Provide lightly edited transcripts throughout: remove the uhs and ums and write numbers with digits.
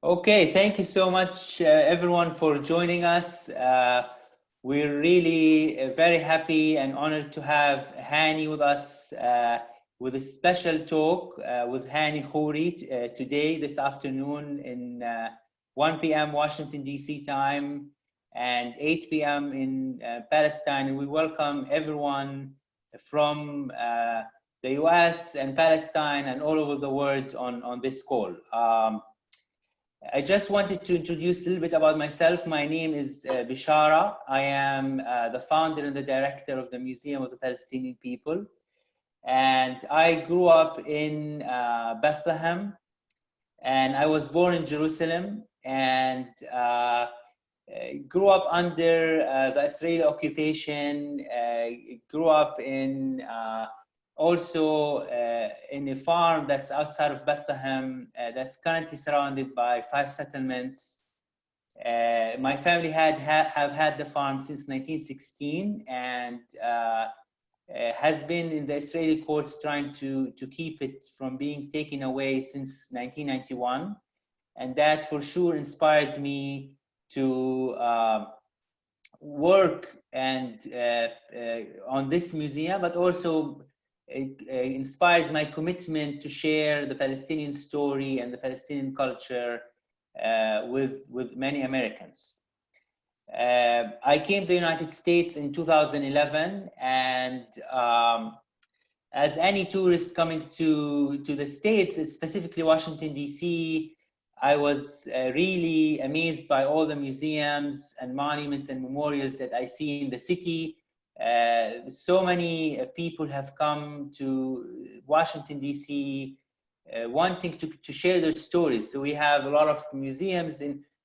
Okay, thank you so much, everyone, for joining us. We're really very happy and honored to have Hanny with us with a special talk with Hanny Khoury today, this afternoon, in 1 p.m. Washington, D.C. time and 8 p.m. in Palestine. And we welcome everyone from the US and Palestine and all over the world on this call. I just wanted to introduce a little bit about myself. My name is Bishara. I am the founder and the director of the Museum of the Palestinian People. And I grew up in Bethlehem, and I was born in Jerusalem, and grew up under the Israeli occupation, grew up in also in a farm that's outside of Bethlehem, that's currently surrounded by 5 settlements. My family have had the farm since 1916, and has been in the Israeli courts trying to keep it from being taken away since 1991. And that for sure inspired me to work and on this museum, but also it inspired my commitment to share the Palestinian story and the Palestinian culture with many Americans. I came to the United States in 2011, and as any tourist coming to the States, specifically Washington, D.C., I was really amazed by all the museums and monuments and memorials that I see in the city. So many people have come to Washington, D.C., wanting to share their stories. So we have a lot of museums,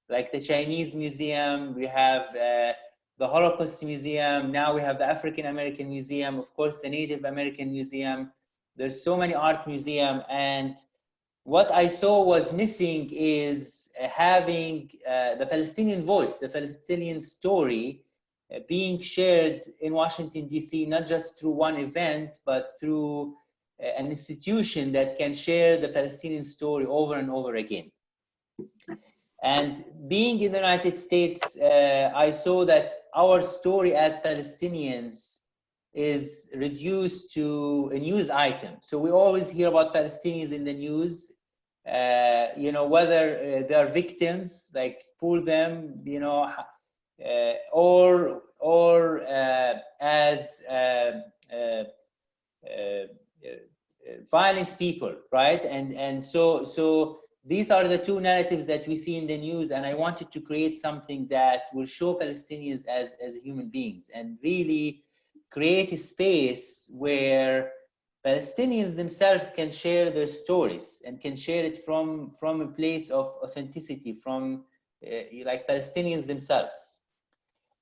like the Chinese Museum, we have the Holocaust Museum, now we have the African American Museum, of course, the Native American Museum. There's so many art museums, and what I saw was missing is having the Palestinian voice, the Palestinian story, being shared in Washington, D.C., not just through one event, but through an institution that can share the Palestinian story over and over again. And being in the United States, I saw that our story as Palestinians is reduced to a news item. So we always hear about Palestinians in the news, you know, whether they are victims, like pull them, you know, or as violent people, right? And so these are the two narratives that we see in the news, and I wanted to create something that will show Palestinians as human beings and really create a space where Palestinians themselves can share their stories and can share it from a place of authenticity, from like Palestinians themselves.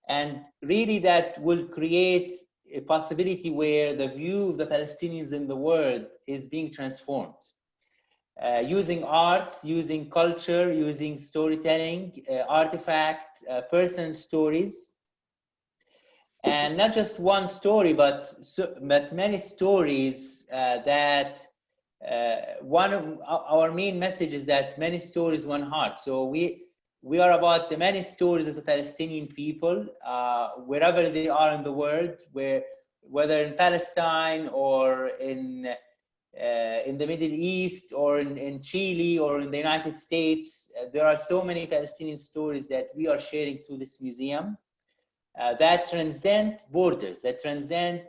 And really that will create a possibility where the view of the Palestinians in the world is being transformed. Using arts, using culture, using storytelling, artifact, personal stories, and not just one story, but many stories. That one of our main message is that many stories, one heart. So we are about the many stories of the Palestinian people, wherever they are in the world, whether in Palestine or in the Middle East or in Chile or in the United States. There are so many Palestinian stories that we are sharing through this museum that transcend borders, that transcend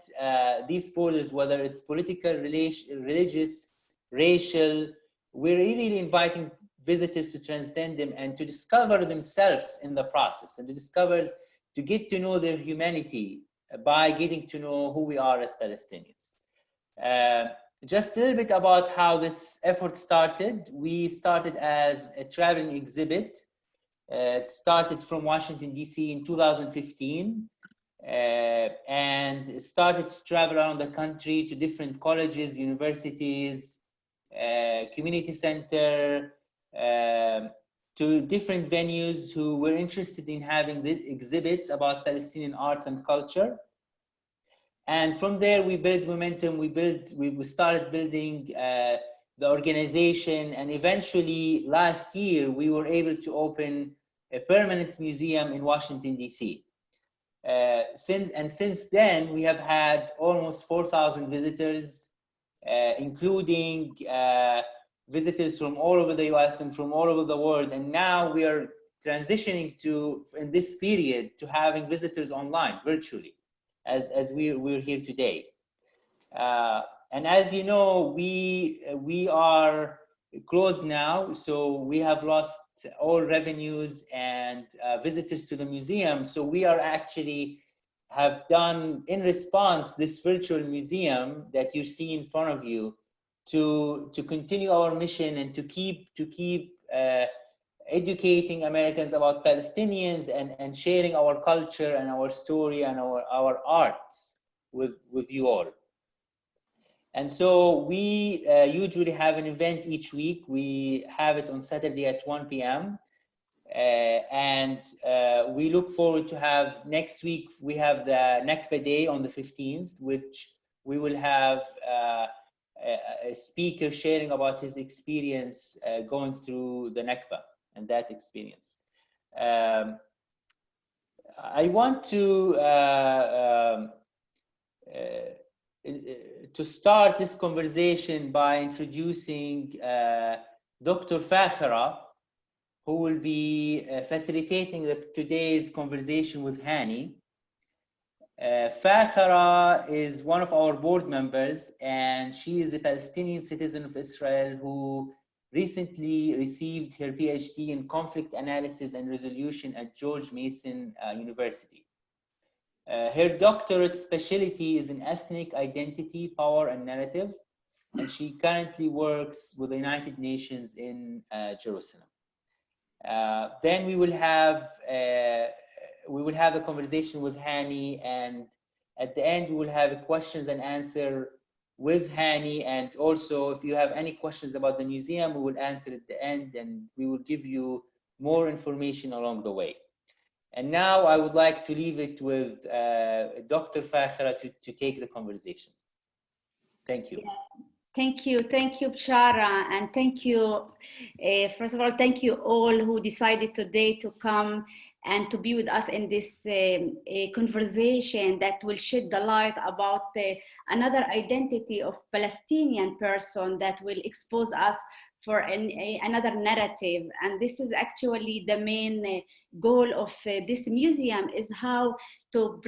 these borders, whether it's political, religious, racial. We're really inviting visitors to transcend them and to discover themselves in the process, and to get to know their humanity by getting to know who we are as Palestinians. Just a little bit about how this effort started. We started as a traveling exhibit. It started from Washington, D.C. in 2015, and started to travel around the country to different colleges, universities, community center, to different venues who were interested in having the exhibits about Palestinian arts and culture. And from there, we built momentum. We started building the organization, and eventually last year we were able to open a permanent museum in Washington, D.C. Since then, we have had almost 4,000 visitors, including visitors from all over the US and from all over the world. And now we are transitioning to, in this period, to having visitors online, virtually, as we're here today. And as you know, we are closed now, so we have lost all revenues and visitors to the museum. So we are actually have done, in response, this virtual museum that you see in front of you to continue our mission and to keep educating Americans about Palestinians and sharing our culture and our story and our arts with you all. And so we usually have an event each week. We have it on Saturday at 1 p.m. And we look forward to have, next week, we have the Nakba Day on the 15th, which we will have a speaker sharing about his experience going through the Nakba and that experience. I want to start this conversation by introducing Dr. Fakhira, who will be facilitating today's conversation with Hanny. Fakhira is one of our board members, and she is a Palestinian citizen of Israel who recently received her PhD in conflict analysis and resolution at George Mason University. Her doctorate specialty is in ethnic identity, power, and narrative, and she currently works with the United Nations in Jerusalem. Then we will have a conversation with Hanny, and at the end we will have a questions and answer with Hanny. And also, if you have any questions about the museum, we will answer at the end, and we will give you more information along the way. And now I would like to leave it with Dr. Fakhira to take the conversation. Thank you. Yeah. Thank you, Bishara, and thank you. First of all, thank you all who decided today to come and to be with us in this conversation that will shed the light about another identity of Palestinian person that will expose us for another narrative. And this is actually the main goal of this museum, is how to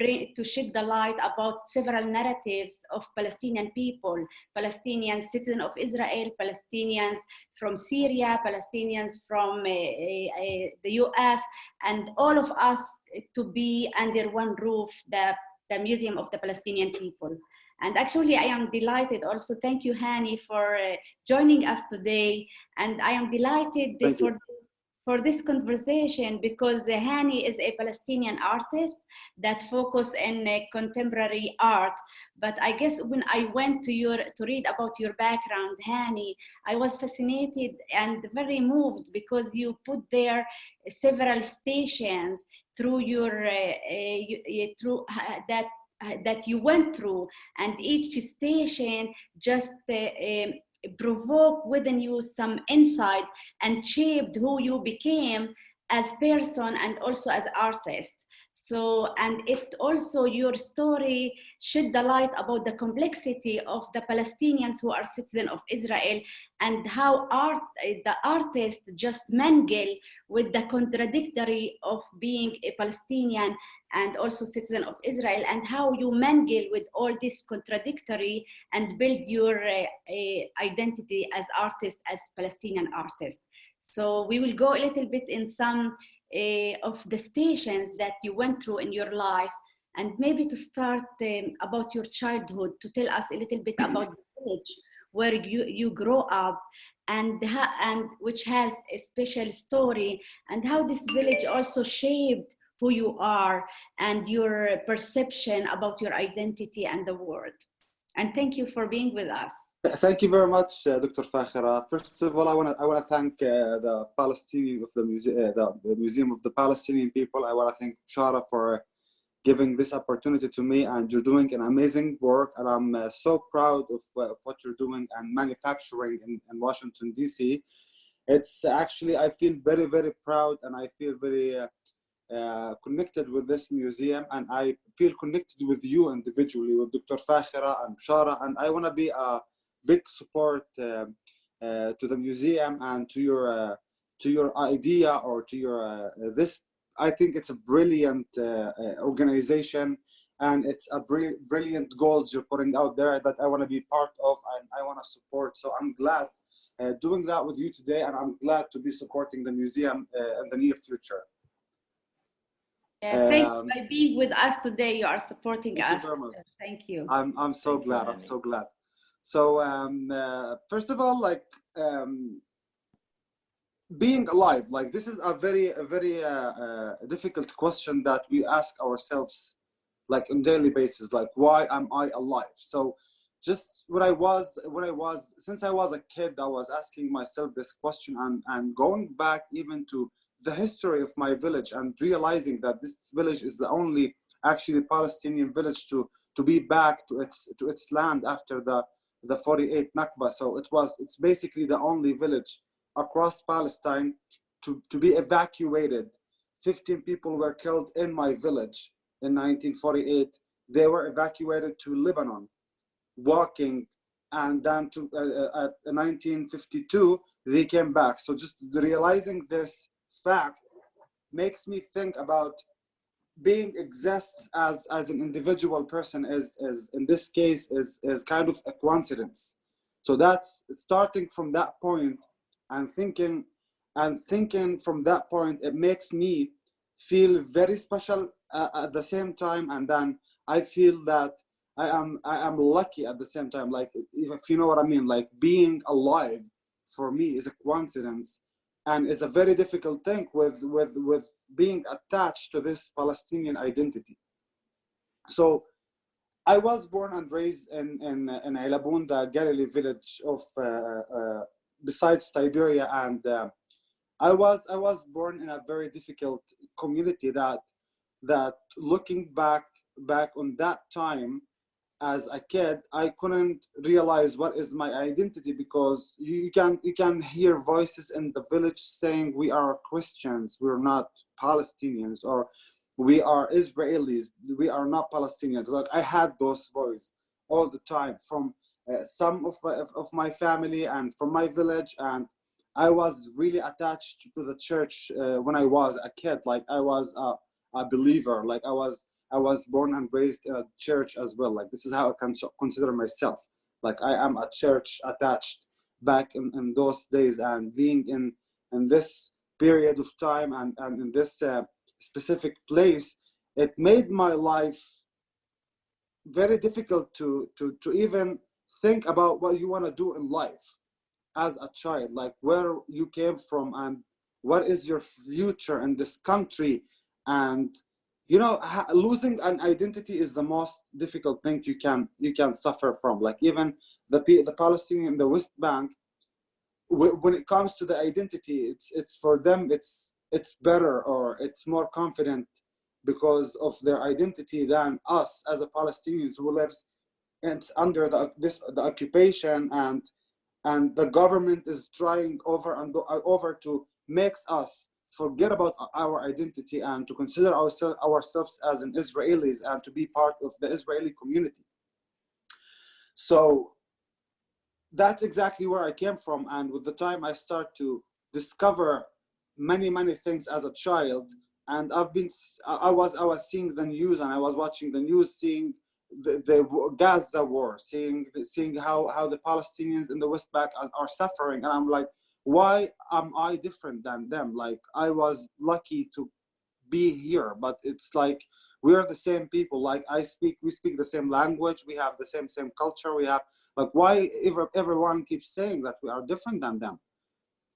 shed the light about several narratives of Palestinian people, Palestinian citizens of Israel, Palestinians from Syria, Palestinians from the US, and all of us to be under one roof, the Museum of the Palestinian People. And actually, I am delighted also. Thank you, Hanny, for joining us today. And I am delighted for this conversation because Hanny is a Palestinian artist that focuses in contemporary art. But I guess when I went to read about your background, Hanny, I was fascinated and very moved because you put there several stations through your that you went through, and each station just provoked within you some insight and shaped who you became as person and also as artist. So, and it also, your story shed the light about the complexity of the Palestinians who are citizens of Israel, and how the artist just mingle with the contradictory of being a Palestinian and also citizen of Israel, and how you mingle with all this contradictory and build your identity as artist, as Palestinian artist. So we will go a little bit in some of the stations that you went through in your life, and maybe to start about your childhood, to tell us a little bit about the village where you grow up, and which has a special story, and how this village also shaped who you are and your perception about your identity and the world. And thank you for being with us. Thank you very much, Dr. Fakhira. First of all, I want to thank the Palestinian of the Museum of the Palestinian People. I want to thank Shara for giving this opportunity to me, and you're doing an amazing work, and I'm so proud of what you're doing and manufacturing in Washington, D.C. It's actually, I feel very, very proud, and I feel very connected with this museum, and I feel connected with you individually, with Dr. Fakhira and Shara, and I want to be a big support to the museum and to your idea, or to your this. I think it's a brilliant organization, and it's a brilliant goals you're putting out there that I want to be part of and I want to support. So I'm glad doing that with you today, and I'm glad to be supporting the museum in the near future. Thank you. By being with us today, you are supporting us. Thank you. I'm so glad. I'm so glad. So first of all, like being alive, like this is a very difficult question that we ask ourselves, like on daily basis, like why am I alive? So just since I was a kid, I was asking myself this question, and going back even to the history of my village, and realizing that this village is the only actually Palestinian village to be back to its land after the 48 Nakba. So it's basically the only village across Palestine to be evacuated. 15 people were killed in my village in 1948. They were evacuated to Lebanon, walking, and then to 1952 they came back. So just realizing this fact makes me think about being exists as an individual person is in this case is kind of a coincidence. So that's starting from that point, and thinking from that point, it makes me feel very special at the same time, and then I feel that I am lucky at the same time. Like, if you know what I mean, like being alive for me is a coincidence, and it's a very difficult thing with being attached to this Palestinian identity. So I was born and raised in Elabun, the Galilee village of besides Tiberia, and I was born in a very difficult community that looking back on that time as a kid, I couldn't realize what is my identity, because you can hear voices in the village saying we are Christians, we're not Palestinians, or we are Israelis, we are not Palestinians. Like, I had those voices all the time from some of my family and from my village, and I was really attached to the church when I was a kid. Like, I was a believer. Like, I was born and raised in a church as well. Like, this is how I can consider myself. Like, I am a church attached back in those days, and being in this period of time and in this specific place, it made my life very difficult to even think about what you want to do in life as a child, like where you came from and what is your future in this country. And you know, losing an identity is the most difficult thing you can suffer from. Like, even the Palestinian in the West Bank, when it comes to the identity, it's for them it's better, or it's more confident because of their identity than us as a Palestinians who lives under the occupation, and the government is trying over to makes us forget about our identity and to consider ourselves as an Israelis and to be part of the Israeli community. So that's exactly where I came from, and with the time I start to discover many things as a child, and I was seeing the news, and I was watching the news, seeing the Gaza war, seeing how the Palestinians in the West Bank are suffering, and I'm like, why am I different than them? Like, I was lucky to be here, but it's like we are the same people. Like, we speak the same language, we have the same culture, we have, like, why everyone keeps saying that we are different than them?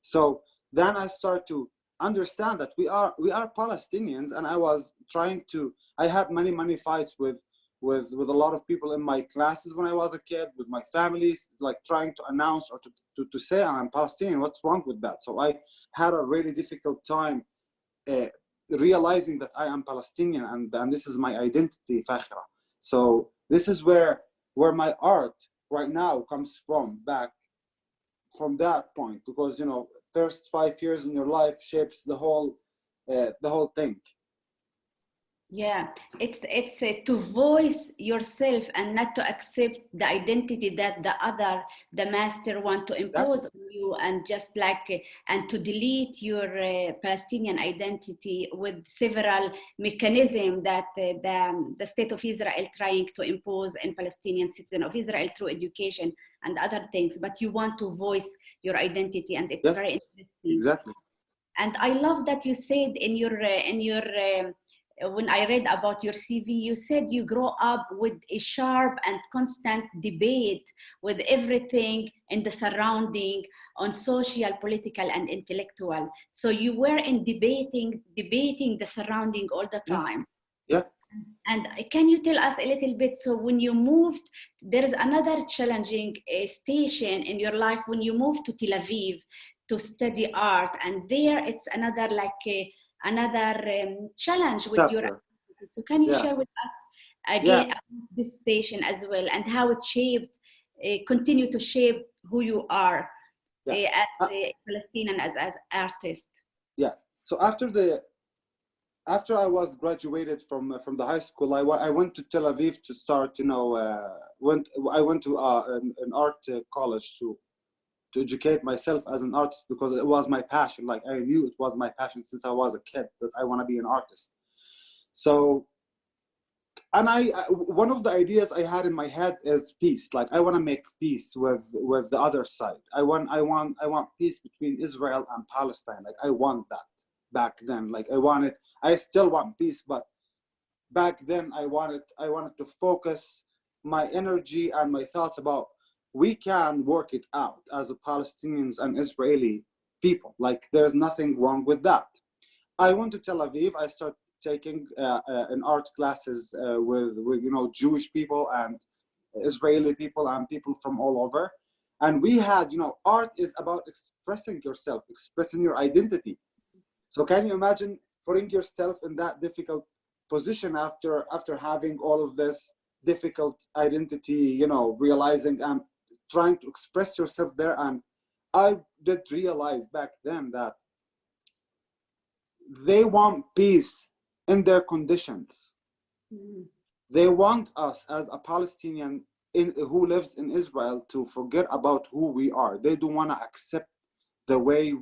So then I start to understand that we are Palestinians, and I had many fights with a lot of people in my classes when I was a kid, with my families, like trying to announce or to say I'm Palestinian. What's wrong with that? So I had a really difficult time realizing that I am Palestinian and this is my identity, Fakhira. So this is where my art right now comes from, back from that point, because, you know, first 5 years in your life shapes the whole thing. Yeah, it's to voice yourself and not to accept the identity that the master want to impose on you, and just like and to delete your Palestinian identity with several mechanisms that the state of Israel trying to impose in Palestinian citizens of Israel through education and other things. But you want to voice your identity, and it's very interesting. Exactly. And I love that you said in your when I read about your CV, you said you grow up with a sharp and constant debate with everything in the surrounding on social, political, and intellectual. So you were in debating the surrounding all the time. Yes. Yeah. And can you tell us a little bit, so when you moved, there is another challenging station in your life when you moved to Tel Aviv to study art, and there it's another challenge with your activity. So can you share with us again about this station as well, and how it shaped, continue to shape who you are as a Palestinian, as artist? Yeah. So after I was graduated from the high school, I went to Tel Aviv to start, you know, I went to an art college to educate myself as an artist, because it was my passion. Like, I knew it was my passion since I was a kid, that I want to be an artist. So, and one of the ideas I had in my head is peace. Like, I want to make peace with the other side. I want peace between Israel and Palestine. Like, I want that back then. Like, I still want peace, but back then I wanted to focus my energy and my thoughts about, we can work it out as a Palestinians and Israeli people. Like, there's nothing wrong with that. I went to Tel Aviv. I started taking an art classes with you know, Jewish people and Israeli people and people from all over. And we had, you know, art is about expressing yourself, expressing your identity. So can you imagine putting yourself in that difficult position after having all of this difficult identity, you know, realizing trying to express yourself there? And I did realize back then that they want peace in their conditions. They want us as a Palestinian who lives in Israel to forget about who we are. They don't want to accept the way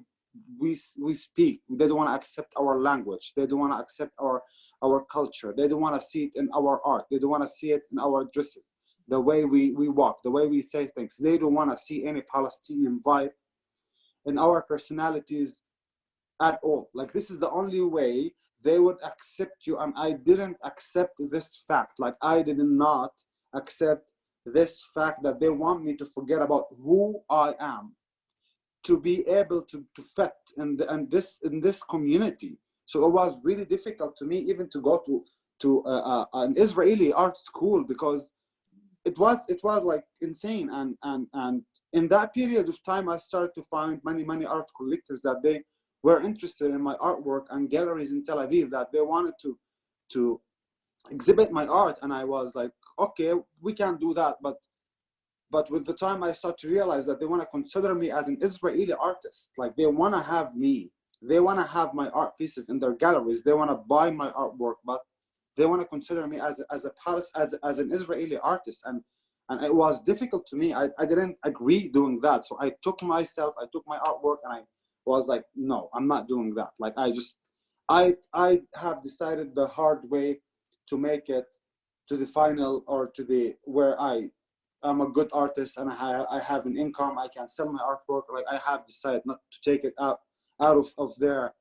we speak. They don't want to accept our language. They don't want to accept our culture. They don't want to see it in our art. They don't want to see it in our dresses, the way we walk, the way we say things. They don't want to see any Palestinian vibe in our personalities at all. Like, this is the only way they would accept you. And I didn't accept this fact. Like, I did not accept this fact that they want me to forget about who I am, to be able to fit in this community. So it was really difficult to me even to go to an Israeli art school, because it was like insane. And in that period of time, I started to find many art collectors that they were interested in my artwork, and galleries in Tel Aviv that they wanted to exhibit my art. And I was like, okay, we can do that. But with the time, I started to realize that they want to consider me as an Israeli artist. Like, they want to have me. They want to have my art pieces in their galleries. They want to buy my artwork, but they want to consider me as an Israeli artist. And it was difficult to me. I didn't agree doing that. So I took my artwork, and I was like, no, I'm not doing that. Like, I have decided the hard way to make it to the final, or to the where I'm a good artist and I have an income. I can sell my artwork. Like, I have decided not to take it out of their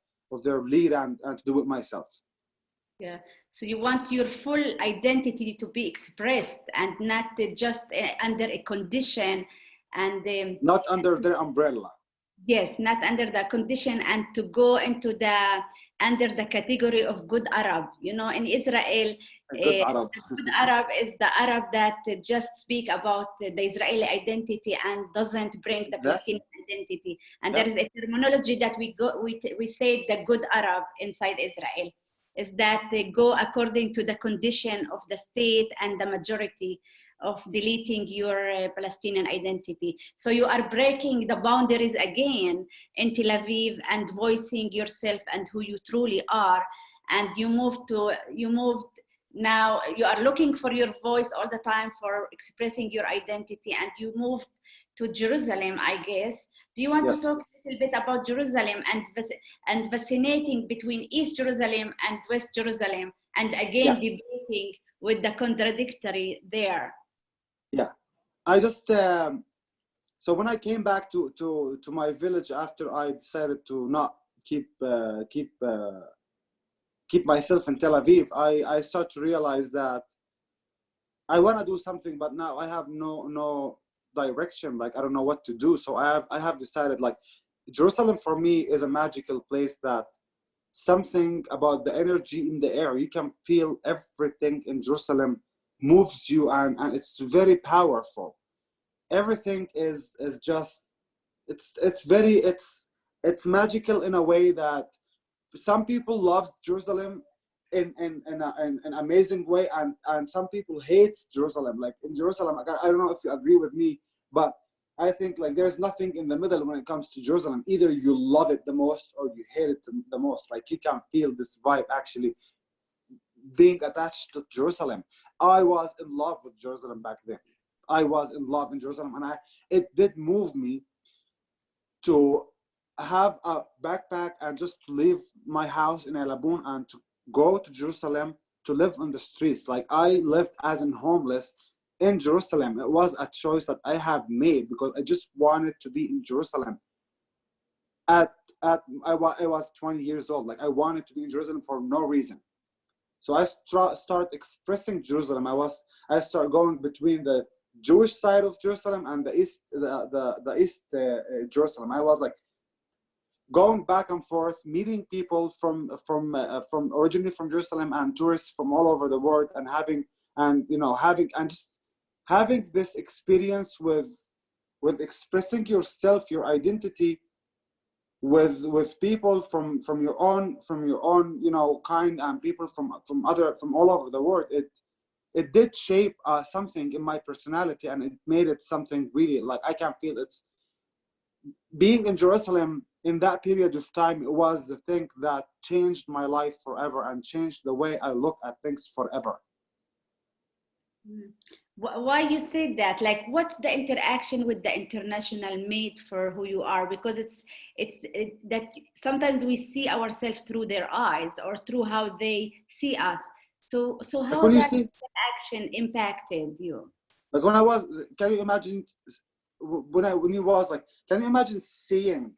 lead and to do it myself. Yeah. So you want your full identity to be expressed, and not just under a condition, and not under their umbrella. Yes, not under the condition, and to go into under the category of good Arab. You know, in Israel, good Arab. Good Arab is the Arab that just speak about the Israeli identity and doesn't bring the Palestinian identity. And there is a terminology that we say the good Arab inside Israel, is that they go according to the condition of the state and the majority of deleting your Palestinian identity. So you are breaking the boundaries again in Tel Aviv and voicing yourself and who you truly are. And you moved now, you are looking for your voice all the time for expressing your identity, and you moved to Jerusalem, I guess. Do you want to talk a little bit about Jerusalem and fascinating between East Jerusalem and West Jerusalem, and again debating with the contradictory there? Yeah, I just so when I came back to my village after I decided to not keep myself in Tel Aviv, I start to realize that I want to do something, but now I have no direction. Like I don't know what to do. So I have decided, like, Jerusalem for me is a magical place, that something about the energy in the air, you can feel everything in Jerusalem moves you, and it's very powerful. Everything is just it's magical in a way that some people love Jerusalem in an amazing way, and some people hate Jerusalem. Like in Jerusalem, I don't know if you agree with me, but I think like there's nothing in the middle when it comes to Jerusalem. Either you love it the most or you hate it the most. Like you can feel this vibe actually being attached to Jerusalem. I was in love with Jerusalem back then. I was in love in Jerusalem, and it did move me to have a backpack and just leave my house in Elabun and to go to Jerusalem to live on the streets. Like I lived as a homeless in Jerusalem. It was a choice that I have made because I just wanted to be in Jerusalem. I was 20 years old. Like I wanted to be in Jerusalem for no reason. So I start expressing Jerusalem. I start going between the Jewish side of Jerusalem and the east, the east Jerusalem. I was like going back and forth, meeting people from originally from Jerusalem and tourists from all over the world, and just having this experience with expressing yourself, your identity, with people from your own kind, and people from all over the world. It did shape something in my personality, and it made it something really, like, I can feel it's being in Jerusalem in that period of time. It was the thing that changed my life forever and changed the way I look at things forever. Why you said that? Like, what's the interaction with the international mate for who you are? Because it's that sometimes we see ourselves through their eyes or through how they see us. So how that interaction impacted you? Like when I was, can you imagine when you was like, can you imagine seeing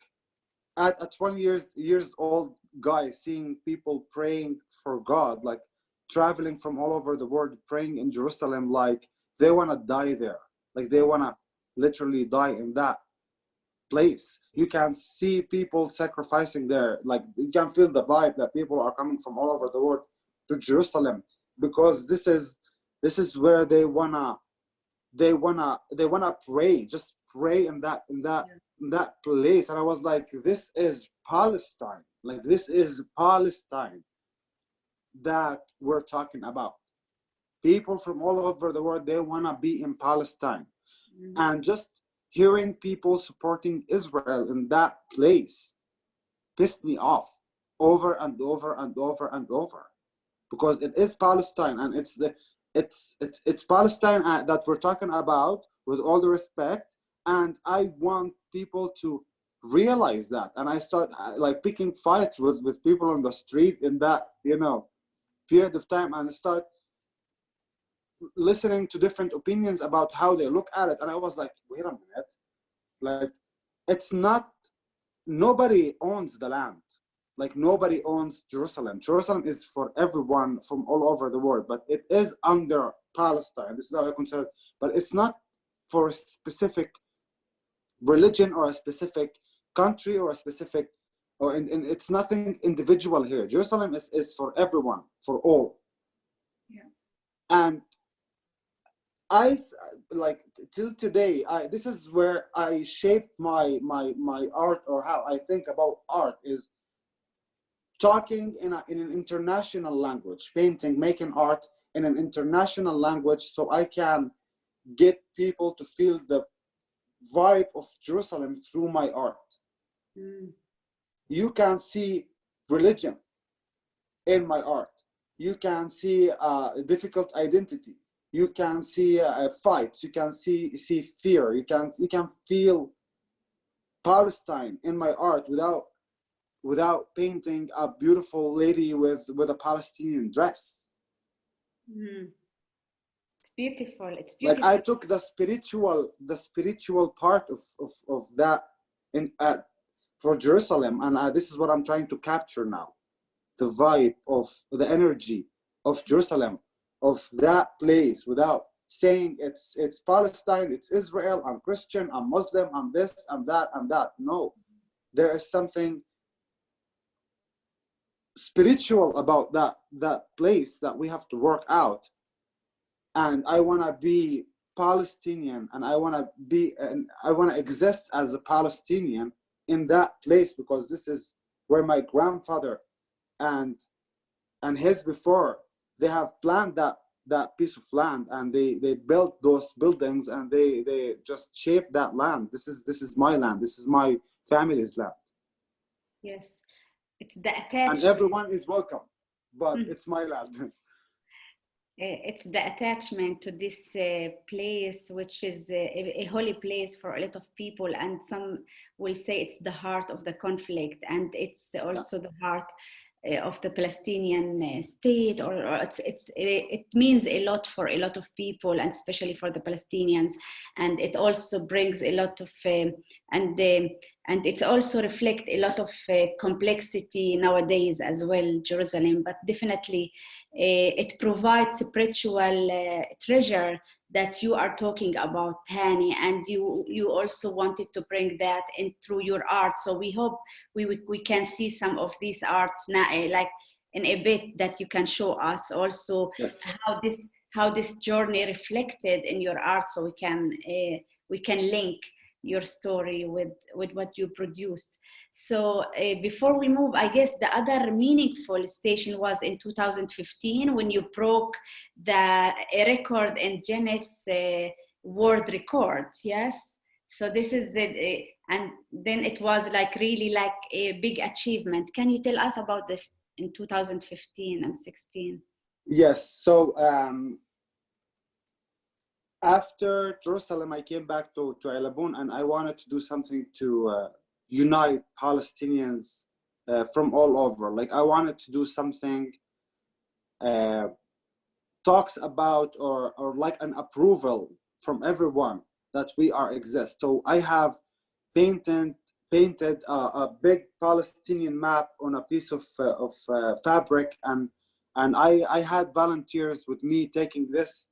at a 20 years old guy, seeing people praying for God, like traveling from all over the world, praying in Jerusalem, like they want to die there, like they want to literally die in that place. You can see people sacrificing there, like you can feel the vibe that people are coming from all over the world to Jerusalem, because this is where they wanna pray, just pray in that place. And I was like, this is Palestine, like this is Palestine that we're talking about. People from all over the world, they want to be in Palestine. And just hearing people supporting Israel in that place pissed me off over and over and over and over, because it is Palestine, and it's Palestine that we're talking about, with all the respect. And I want people to realize that. And I start like picking fights with people on the street in that period of time, and start listening to different opinions about how they look at it. And I was like, wait a minute, like, it's not, nobody owns the land. Like nobody owns Jerusalem. Jerusalem is for everyone from all over the world, but it is under Palestine. This is how I consider it. But it's not for a specific religion or a specific country or a specific, it's nothing individual here. Jerusalem is for everyone, for all. Yeah. And like till today, this is where I shaped my art, or how I think about art, is talking in an international language, painting, making art in an international language, so I can get people to feel the vibe of Jerusalem through my art. You can see religion in my art. You can see a difficult identity. You can see fights. You can see fear. You can feel Palestine in my art without painting a beautiful lady with a Palestinian dress. It's beautiful. It's Like beautiful. I took the spiritual part of that in for Jerusalem, and this is what I'm trying to capture now. The vibe of the energy of Jerusalem, of that place, without saying it's Palestine, it's Israel, I'm Christian, I'm Muslim, I'm this, I'm that, I'm that. No, there is something spiritual about that place that we have to work out. And I want to be Palestinian, and I want to exist as a Palestinian in that place, because this is where my grandfather and his before, they have planned that piece of land, and they built those buildings, and they just shaped that land. This is my land. This is my family's land. Yes, it's the attachment. And everyone is welcome, but it's my land. It's the attachment to this place, which is a holy place for a lot of people, and some will say it's the heart of the conflict, and it's also the heart of the Palestinian state, or it means a lot for a lot of people, and especially for the Palestinians. And it also brings a lot of and it's also reflect a lot of complexity nowadays as well, Jerusalem. But definitely it provides spiritual treasure that you are talking about, Hanny, and you also wanted to bring that in through your art. So we hope we can see some of these arts now, like in a bit, that you can show us also. Yes. how this journey reflected in your art, so we can link your story with what you produced. So before we move, I guess the other meaningful station was in 2015 when you broke a record in Guinness World Record. Yes. So this is it, and then it was like really like a big achievement. Can you tell us about this in 2015 and 16? Yes. So after Jerusalem, I came back to Alabun, and I wanted to do something to unite Palestinians from all over. Like I wanted to do something talks about or like an approval from everyone that we are exist. So I have painted a big Palestinian map on a piece of fabric, and I had volunteers with me taking this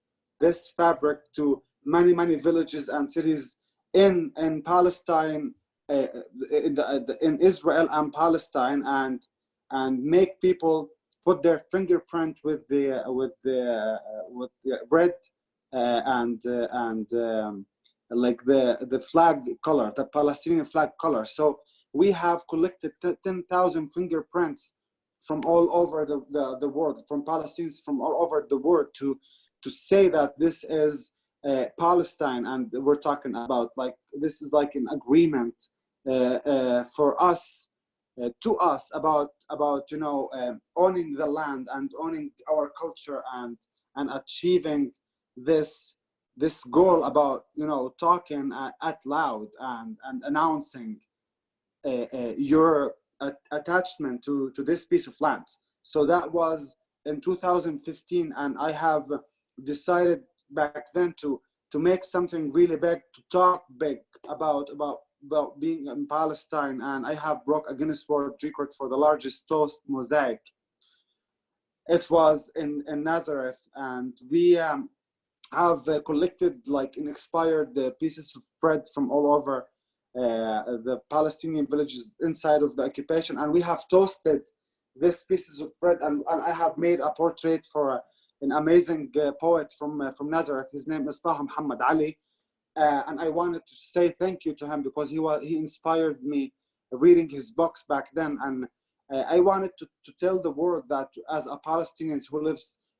fabric to many villages and cities in Palestine, in Israel and Palestine, and make people put their fingerprint with the red and like the flag color, the Palestinian flag color. So we have collected 10,000 fingerprints from all over the world, from Palestinians from all over the world, to say that this is Palestine, and we're talking about like this is like an agreement for us, to us, about owning the land and owning our culture, and achieving this goal about talking at loud and announcing your attachment to this piece of land. So that was in 2015, and I have decided back then to make something really big, to talk big about being in Palestine. And I have broke a Guinness World Record for the largest toast mosaic. It was in Nazareth, and we have collected like inspired pieces of bread from all over the Palestinian villages inside of the occupation, and we have toasted these pieces of bread, and I have made a portrait for an amazing poet from Nazareth. His name is Taha Muhammad Ali. And I wanted to say thank you to him because he inspired me reading his books back then. And I wanted to tell the world that as a Palestinian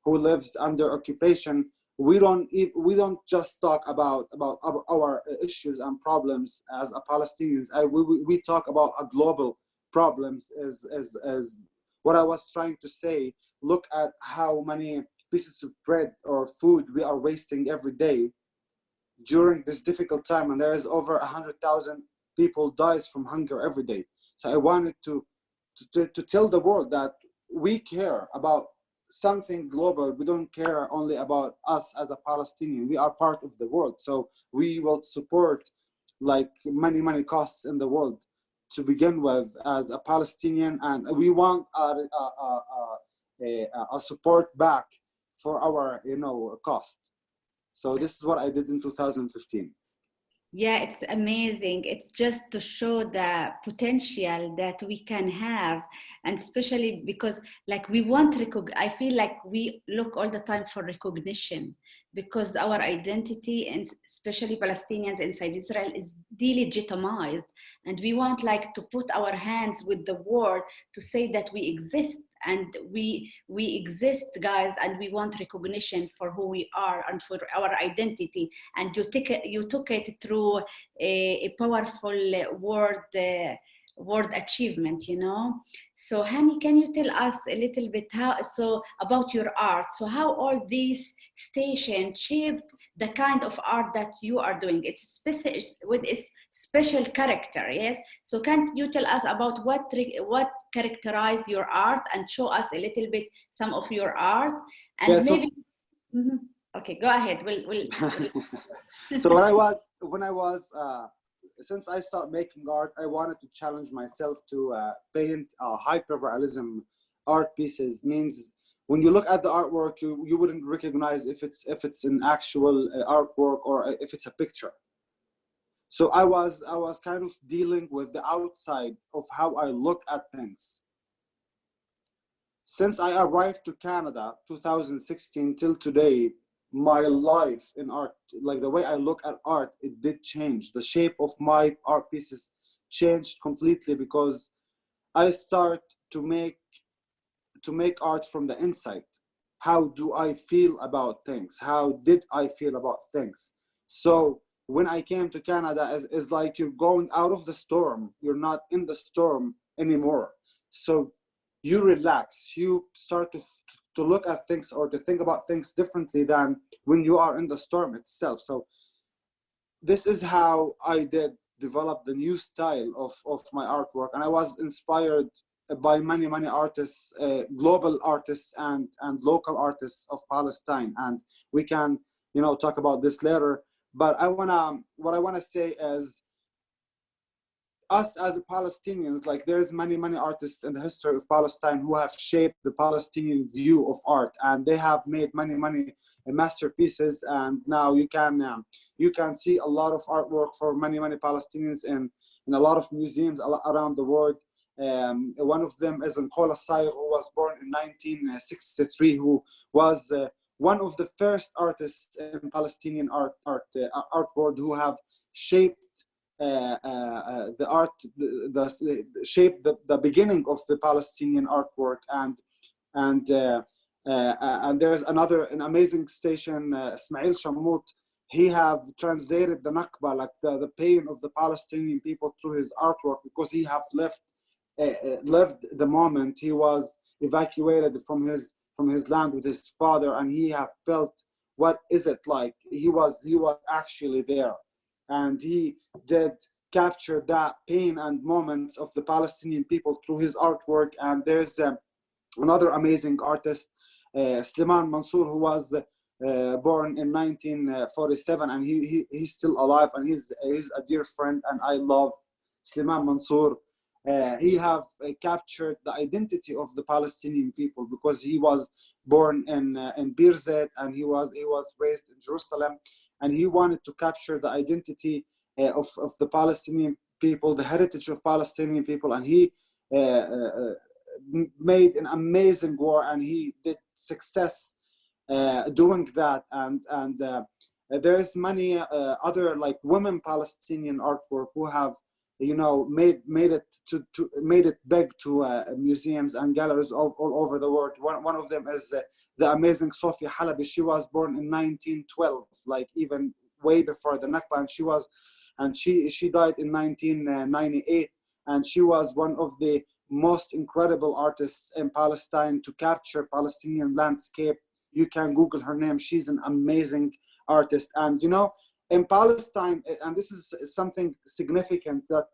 who lives under occupation, we don't just talk about our issues and problems as a Palestinians. We talk about a global problems as what I was trying to say. Look at how many pieces of bread or food we are wasting every day during this difficult time, and there is over 100,000 people dies from hunger every day. So I wanted to tell the world that we care about something global. We don't care only about us as a Palestinian. We are part of the world, so we will support like many costs in the world to begin with as a Palestinian, and we want a support back for our cost. So this is what I did in 2015. Yeah, it's amazing. It's just to show the potential that we can have, and especially because like we want I feel like we look all the time for recognition, because our identity, and especially Palestinians inside Israel, is delegitimized, and we want like to put our hands with the world to say that we exist, and we exist, guys, and we want recognition for who we are and for our identity. And you took it through a powerful word achievement, So Hanny, can you tell us a little bit about your art? So how all these stations shaped the kind of art that you are doing? It's specific with a special character, yes? So can you tell us about what characterize your art and show us a little bit some of your art? And yeah, maybe okay, go ahead. We'll So when I was since I started making art, I wanted to challenge myself to paint hyperrealism art pieces. Means when you look at the artwork, you wouldn't recognize if it's an actual artwork or if it's a picture. So I was kind of dealing with the outside of how I look at things. Since I arrived to Canada 2016 till today, my life in art, like the way I look at art, it did change. The shape of my art pieces changed completely because I start to make art from the inside. How do I feel about things? How did I feel about things? So when I came to Canada, it's like you're going out of the storm. You're not in the storm anymore. So you relax. You start to look at things or to think about things differently than when you are in the storm itself. So this is how I did develop the new style of my artwork. And I was inspired by many artists, global artists and local artists of Palestine. And we can, talk about this later. But what I wanna say is, us as Palestinians, like there's many artists in the history of Palestine who have shaped the Palestinian view of art, and they have made many masterpieces. And now you can see a lot of artwork for many Palestinians in a lot of museums around the world. One of them is Nkola Saig, who was born in 1963, who was one of the first artists in Palestinian art world who have shaped the art, shaped the beginning of the Palestinian artwork. And there's an amazing station, Ismail Shammout. He have translated the Nakba, like the pain of the Palestinian people, through his artwork, because he have lived the moment he was evacuated from his land with his father, and he have felt what is it like. He was actually there, and he did capture that pain and moments of the Palestinian people through his artwork. And there's another amazing artist, Lamar Monsoon, who was born in 1947, and he's still alive, and he's a dear friend, and I love Lamar Monsoon. He have captured the identity of the Palestinian people, because he was born in Birzeit, and he was raised in Jerusalem, and he wanted to capture the identity of the Palestinian people, the heritage of Palestinian people, and he made an amazing war, and he did success doing that, and there's many other like women Palestinian artwork who have, you know, made it big to museums and galleries all over the world. One of them is the amazing Sofia Hollaby. She was born in 1912, like even way before the Nakba, and she died in 1998, and she was one of the most incredible artists in Palestine to capture Palestinian landscape. You can Google her name. She's an amazing artist. And you know, in Palestine, and this is something significant, that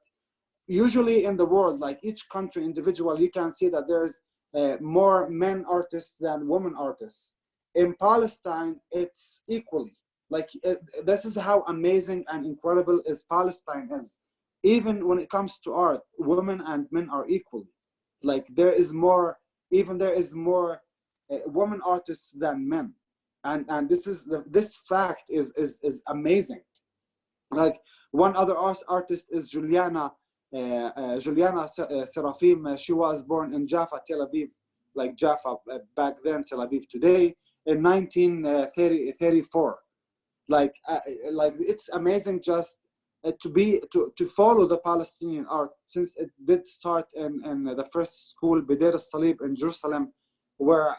usually in the world, like each country individual, you can see that there's more men artists than women artists. In Palestine, it's equally. Like this is how amazing and incredible is Palestine is. Even when it comes to art, women and men are equally. Like there is more women artists than men, and this fact is amazing. Like one other artist is Juliana. Juliana Serafima. She was born in Jaffa, Tel Aviv, like Jaffa back then, Tel Aviv today, in 1934. Like it's amazing just to follow the Palestinian art, since it did start in the first school, Bidar al-Salib in Jerusalem, where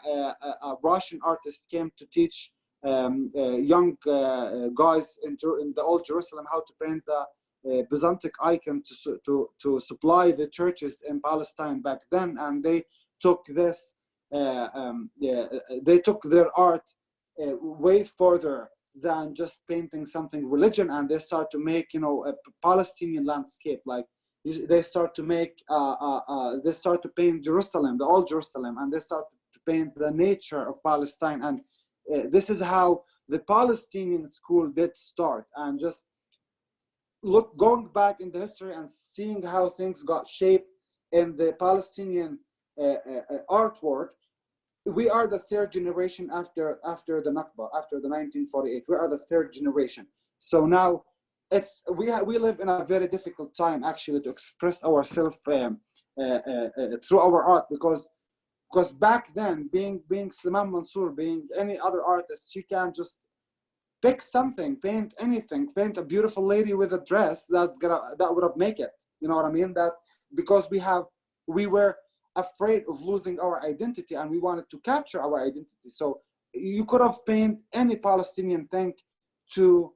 a Russian artist came to teach young guys in the old Jerusalem how to paint the Byzantine icon to supply the churches in Palestine back then. And they took this, they took their art way further than just painting something religion, and they start to make, you know, a Palestinian landscape. Like they start to make, they start to paint Jerusalem, the old Jerusalem, and they start to paint the nature of Palestine. And this is how the Palestinian school did start. And just going back in the history and seeing how things got shaped in the Palestinian artwork, we are the third generation after the Nakba, after the 1948. We are the third generation. So now we live in a very difficult time actually to express ourselves through our art, because back then, being Lamar Monsoon, being any other artist, you can just pick something, paint anything, paint a beautiful lady with a dress that would have make it. You know what I mean? That because we were afraid of losing our identity, and we wanted to capture our identity. So you could have painted any Palestinian thing to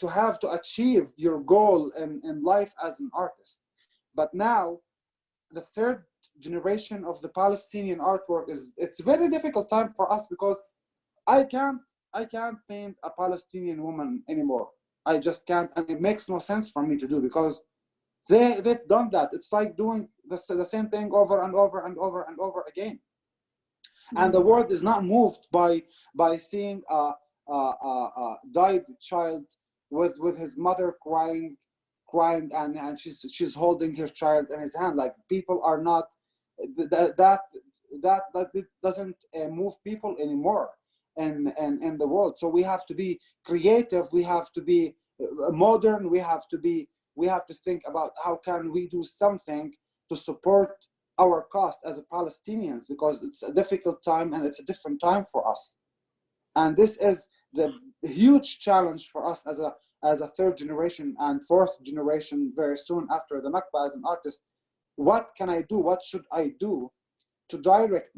have to achieve your goal in life as an artist. But now, the third generation of the Palestinian artwork it's a very difficult time for us, because I can't paint a Palestinian woman anymore. I just can't, and it makes no sense for me to do, because they've done that. It's like doing the same thing over and over and over and over again. And the world is not moved by seeing a died child with his mother crying, and she's holding her child in his hand. Like people are not that doesn't move people anymore in the world. So we have to be creative. We have to be modern. We have to think about how can we do something to support our cause as Palestinians, because it's a difficult time and it's a different time for us. And this is the huge challenge for us as a third generation and fourth generation very soon after the Nakba as an artist. What can I do? What should I do to direct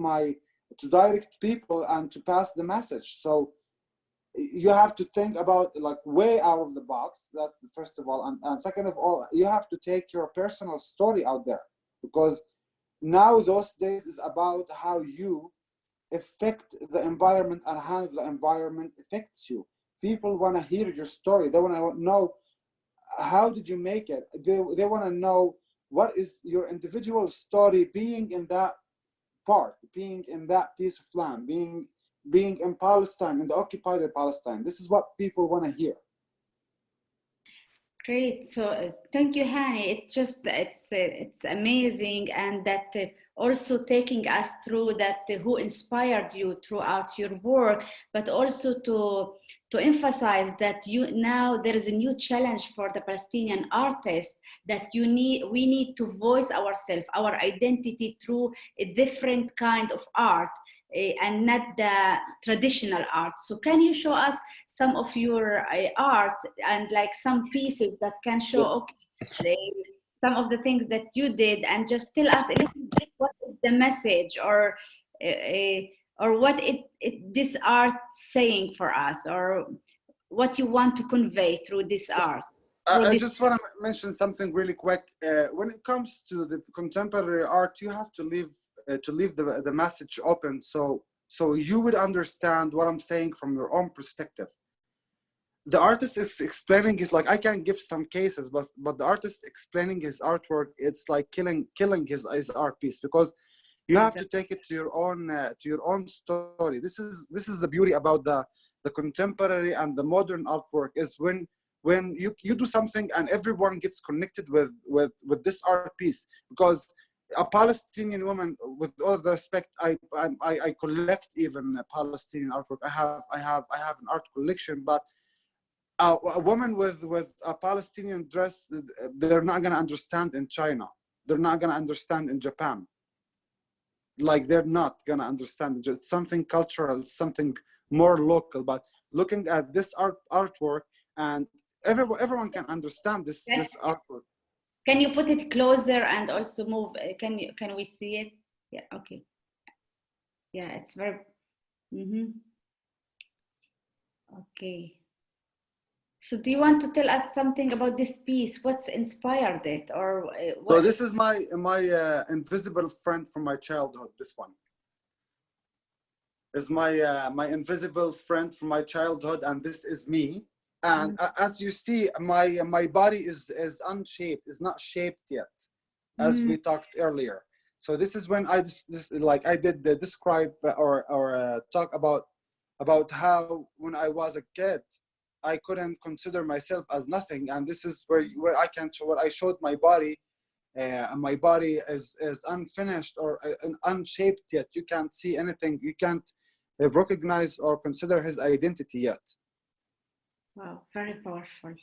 people and to pass the message? So you have to think about like way out of the box. That's first of all, and second of all, you have to take your personal story out there, because now those days is about how you affect the environment and how the environment affects you. People want to hear your story. They want to know how did you make it. They want to know what is your individual story, being in that part, being in that piece of land, being in Palestine, in the occupied Palestine. This is what people want to hear. Great. So thank you, Hanny. It's amazing, and that also taking us through that who inspired you throughout your work, but also to emphasize that now there is a new challenge for the Palestinian artists, that we need to voice ourselves, our identity through a different kind of art. and not the traditional art. So can you show us some of your art and like some pieces that can show some of the things that you did, and just tell us a little bit what is the message, or what this art saying for us, or what you want to convey through this art. I just want to mention something really quick. When it comes to the contemporary art, you have to leave the message open, so you would understand what I'm saying from your own perspective. The artist is explaining it, like I can give some cases, but the artist explaining his artwork, it's like killing his art piece, because you have to take it to your own story. This is the beauty about the contemporary and the modern artwork, is when you do something and everyone gets connected with this art piece. Because a Palestinian woman, with all the respect, I collect even Palestinian artwork. I have an art collection, but a woman with a Palestinian dress, they're not going to understand in China. They're not going to understand in Japan. Like, they're not going to understand. It's something cultural, something more local. But looking at this artwork, and everyone can understand this artwork. Can you put it closer and also move? Can we see it? Yeah. Okay. Yeah, it's very. Okay. So do you want to tell us something about this piece? What's inspired it, or what? So this is my invisible friend from my childhood. This one is my invisible friend from my childhood, and this is me. And as you see, my body is unshaped, is not shaped yet, as we talked earlier. So this is when I did describe or talk about how when I was a kid, I couldn't consider myself as nothing, and this is where I can show what I showed my body. My body is unfinished or unshaped yet. You can't see anything. You can't recognize or consider his identity yet. Wow, very powerful.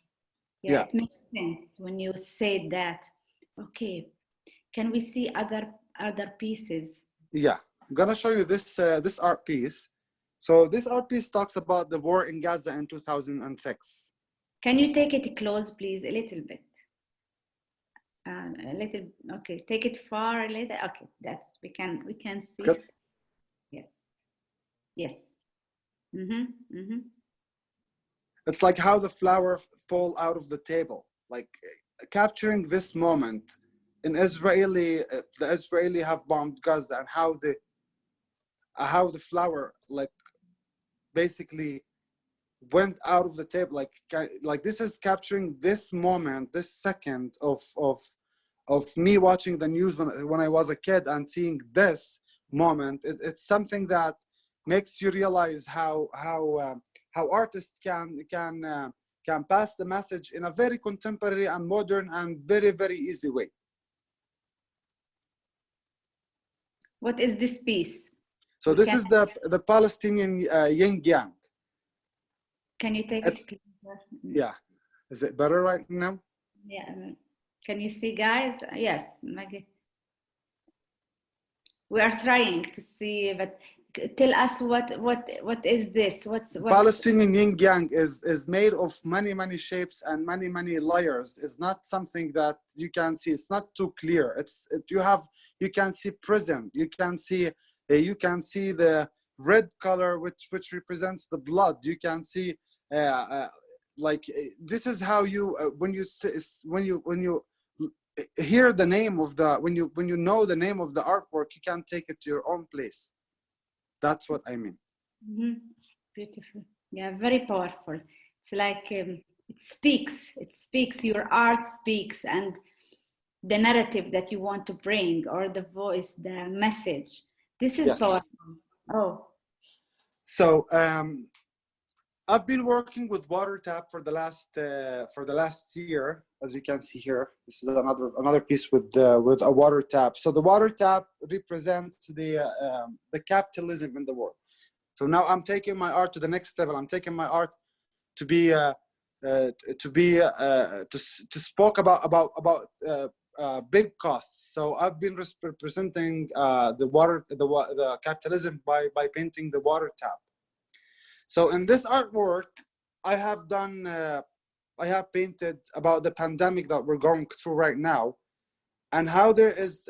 Yeah, it makes sense when you say that. Okay, can we see other pieces? Yeah, I'm gonna show you this art piece. So this art piece talks about the war in Gaza in 2006. Can you take it close, please, a little bit? A little. Okay, take it far a little. Okay, that's we can see. Good. Yes. Yes. It's like how the flower fall out of the table, like capturing this moment in Israeli. The Israeli have bombed Gaza, and how the flower like basically went out of the table. Like this is capturing this moment, this second of me watching the news when I was a kid and seeing this moment. It's something that makes you realize how artists can pass the message in a very contemporary and modern and very, very easy way. What is this piece? So this is the Palestinian yin yang. Can you take it closer? Yeah. Is it better right now? Yeah. Can you see, guys? Yes. We are trying to see, but tell us what is this? What's Palestinian yin yang is made of many shapes and many layers. It's not something that you can see. It's not too clear. You can see prism. You can see the red color which represents the blood. You can see like this is how you when you hear the name of the when you know the name of the artwork, you can take it to your own place. That's what I mean. Beautiful. Yeah, very powerful. It's like it speaks. Your art speaks, and the narrative that you want to bring, or the voice, the message. This is powerful. Oh. So I've been working with water tap for the last year, as you can see here. This is another piece with a water tap. So the water tap represents the capitalism in the world. So now I'm taking my art to the next level. I'm taking my art to speak about big costs. So I've been representing the capitalism by painting the water tap. So in this artwork, I have done, I have painted about the pandemic that we're going through right now, and how there is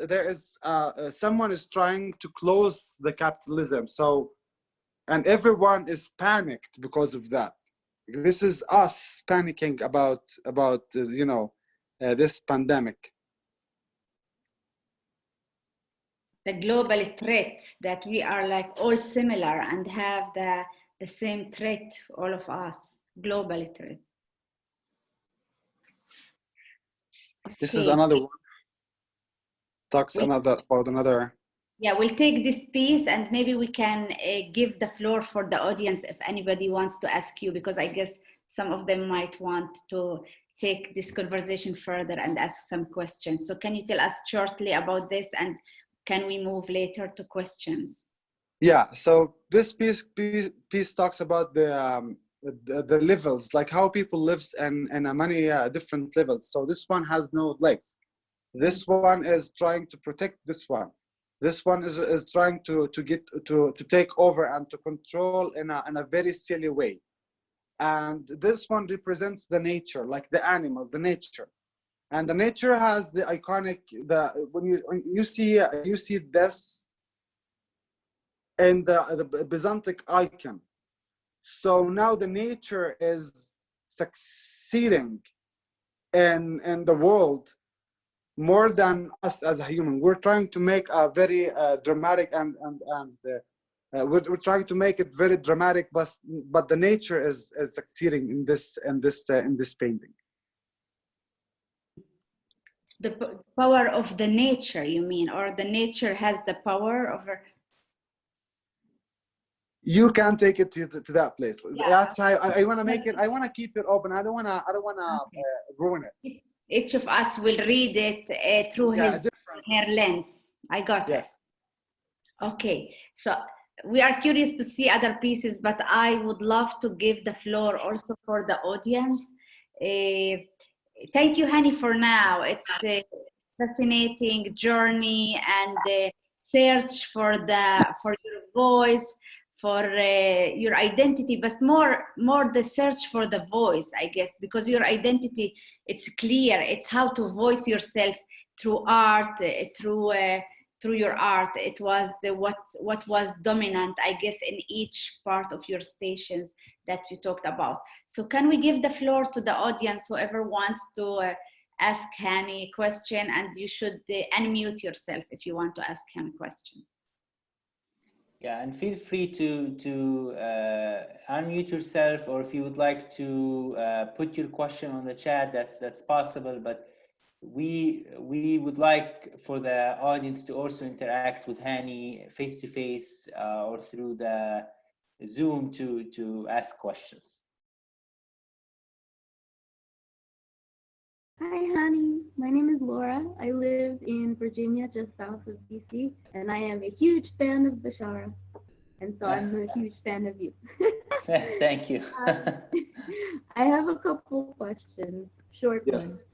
someone is trying to close the capitalism. So, and everyone is panicked because of that. This is us panicking about this pandemic. The global threat that we are like all similar and have the same threat, all of us, global threat. This is another one. Talks about another. Yeah, we'll take this piece and maybe we can give the floor for the audience if anybody wants to ask you, because I guess some of them might want to take this conversation further and ask some questions. So can you tell us shortly about this, and can we move later to questions? Yeah, so this piece talks about the levels, like how people live in many different levels. So this one has no legs. This one is trying to protect this one. This one is trying to take over and to control in a very silly way. And this one represents the nature, like the animal, the nature. And the nature has the iconic, when you see this in the Byzantic icon. So now the nature is succeeding in the world more than us as a human. We're trying to make a very dramatic and we're trying to make it very dramatic, but the nature is succeeding in this painting. The power of the nature, you mean, or the nature has the power over? You can take it to that place. Yeah. That's how I want to make it. I want to keep it open. I don't want to Okay. ruin it. Each of us will read it through her lens. I got it. Okay, so we are curious to see other pieces, but I would love to give the floor also for the audience. Thank you, Hanny, for now. It's a fascinating journey and search for your voice, for your identity, but more the search for the voice, I guess, because your identity, it's clear. It's how to voice yourself through art, through your art. It was what was dominant, I guess, in each part of your stations that you talked about. So can we give the floor to the audience, whoever wants to ask Hanny a question, and you should unmute yourself if you want to ask him a question. Yeah, and feel free to unmute yourself, or if you would like to put your question on the chat, that's possible. But we would like for the audience to also interact with Hanny face to face or through the Zoom to ask questions. Hi, Hanny. My name is Laura. I live in Virginia, just south of DC, and I am a huge fan of Bashara, and so I'm a huge fan of you. Thank you. I have a couple questions, short ones.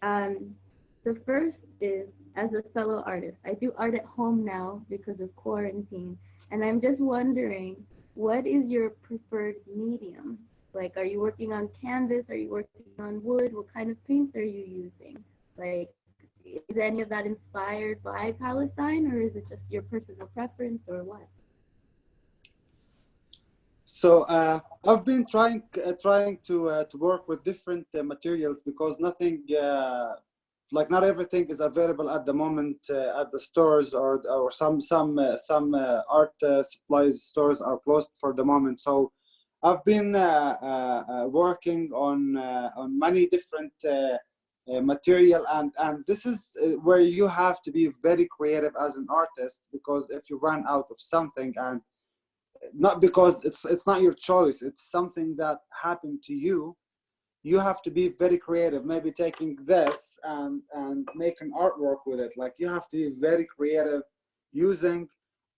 The first is, as a fellow artist, I do art at home now because of quarantine, and I'm just wondering, what is your preferred medium? Like, are you working on canvas? Are you working on wood? What kind of paints are you using? Like, is any of that inspired by Palestine, or is it just your personal preference, or what? So I've been trying to work with different materials, because nothing like not everything is available at the moment at the stores, or some art supplies stores are closed for the moment. So I've been working on many different material, and this is where you have to be very creative as an artist, because if you run out of something, and not because it's not your choice, it's something that happened to you, you have to be very creative. Maybe taking this and make an artwork with it. Like, you have to be very creative using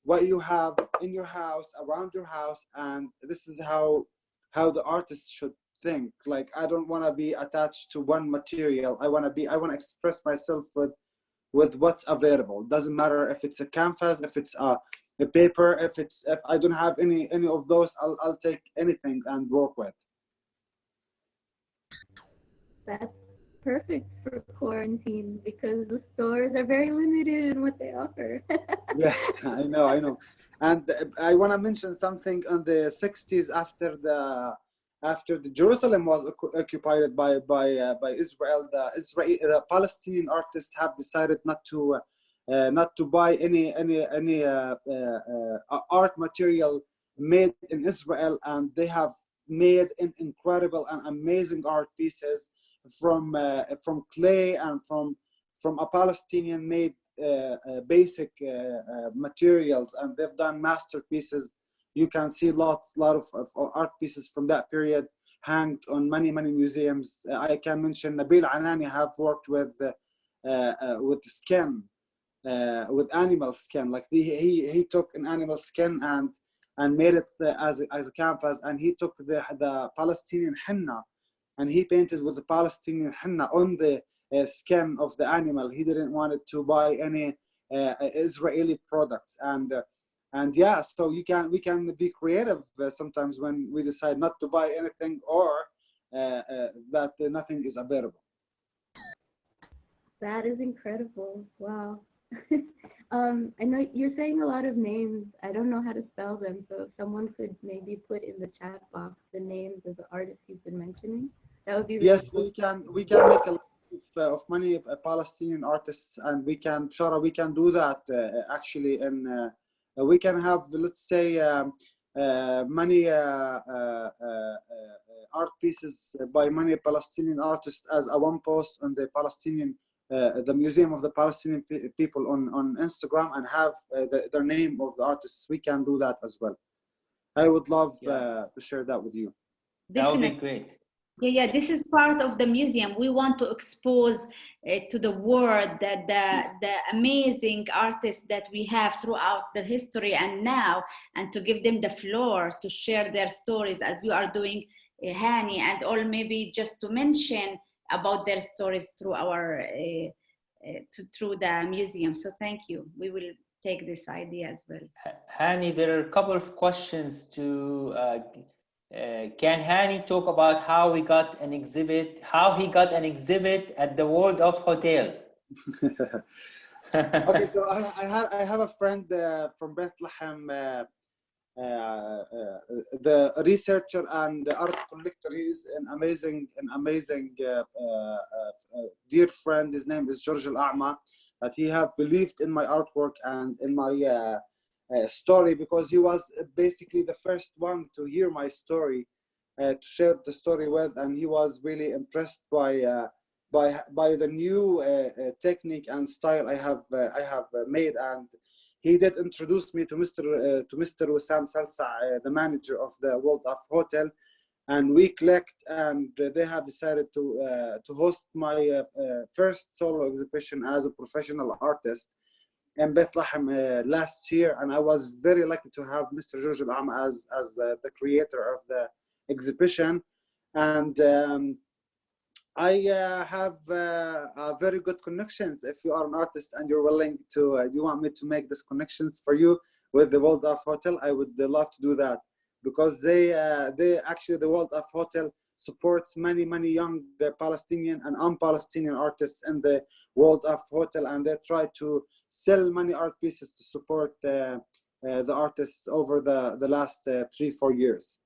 what you have in your house, around your house, and this is how the artist should thing. Like, I don't want to be attached to one material. I want to express myself with what's available. It doesn't matter if it's a canvas, if it's a paper, if I don't have any of those, I'll take anything and work with. That's perfect for quarantine because the stores are very limited in what they offer. Yes, I know. And I want to mention something on the 60s after the Jerusalem was occupied by Israel. The Palestinian artists have decided not to buy any art material made in Israel, and they have made incredible and amazing art pieces from clay and from a Palestinian made basic materials, and they've done masterpieces. You can see lot of art pieces from that period hanged on many museums. I can mention Nabil Anani have worked with skin, with animal skin. Like he took an animal skin and made it as a canvas, and he took the Palestinian henna and he painted with the Palestinian henna on the skin of the animal. He didn't want it to buy any Israeli products, and yeah, so we can be creative sometimes when we decide not to buy anything or that nothing is available. That is incredible. Wow. I know you're saying a lot of names. I don't know how to spell them, so if someone could maybe put in the chat box the names of the artists you've been mentioning, that would be really yes, cool. we can make a list of many Palestinian artists, and we can do that actually. And we can have, let's say, many art pieces by many Palestinian artists as a one post on the Palestinian the Museum of the Palestinian People on Instagram, and have their name of the artists. We can do that as well. I would love to share that with you. That would be great. Yeah, this is part of the museum. We want to expose to the world that the amazing artists that we have throughout the history and now, and to give them the floor to share their stories as you are doing, Hanny, and all, maybe just to mention about their stories through our through the museum. So thank you. We will take this idea as well. Hanny, there are a couple of questions to. Can Hanny talk about how he got an exhibit at the World of Hotel? Okay, so I have a friend from Bethlehem, the researcher and the art collector. He is an amazing dear friend. His name is George Al-A'ma. That he have believed in my artwork and in my story, because he was basically the first one to hear my story, to share the story with, and he was really impressed by the new technique and style I have made. And he did introduce me to Mr. Wissam Salsa, the manager of the World of Hotel, and we clicked, and they have decided to host my first solo exhibition as a professional artist in Bethlehem last year. And I was very lucky to have Mr. George Al-A'ma as the creator of the exhibition. And I have very good connections. If you are an artist and you're willing to, you want me to make these connections for you with the World of Hotel, I would love to do that, because they actually, the World of Hotel supports many young Palestinian and un-Palestinian artists in the World of Hotel, and they try to sell many art pieces to support the artists over the last 3-4 years.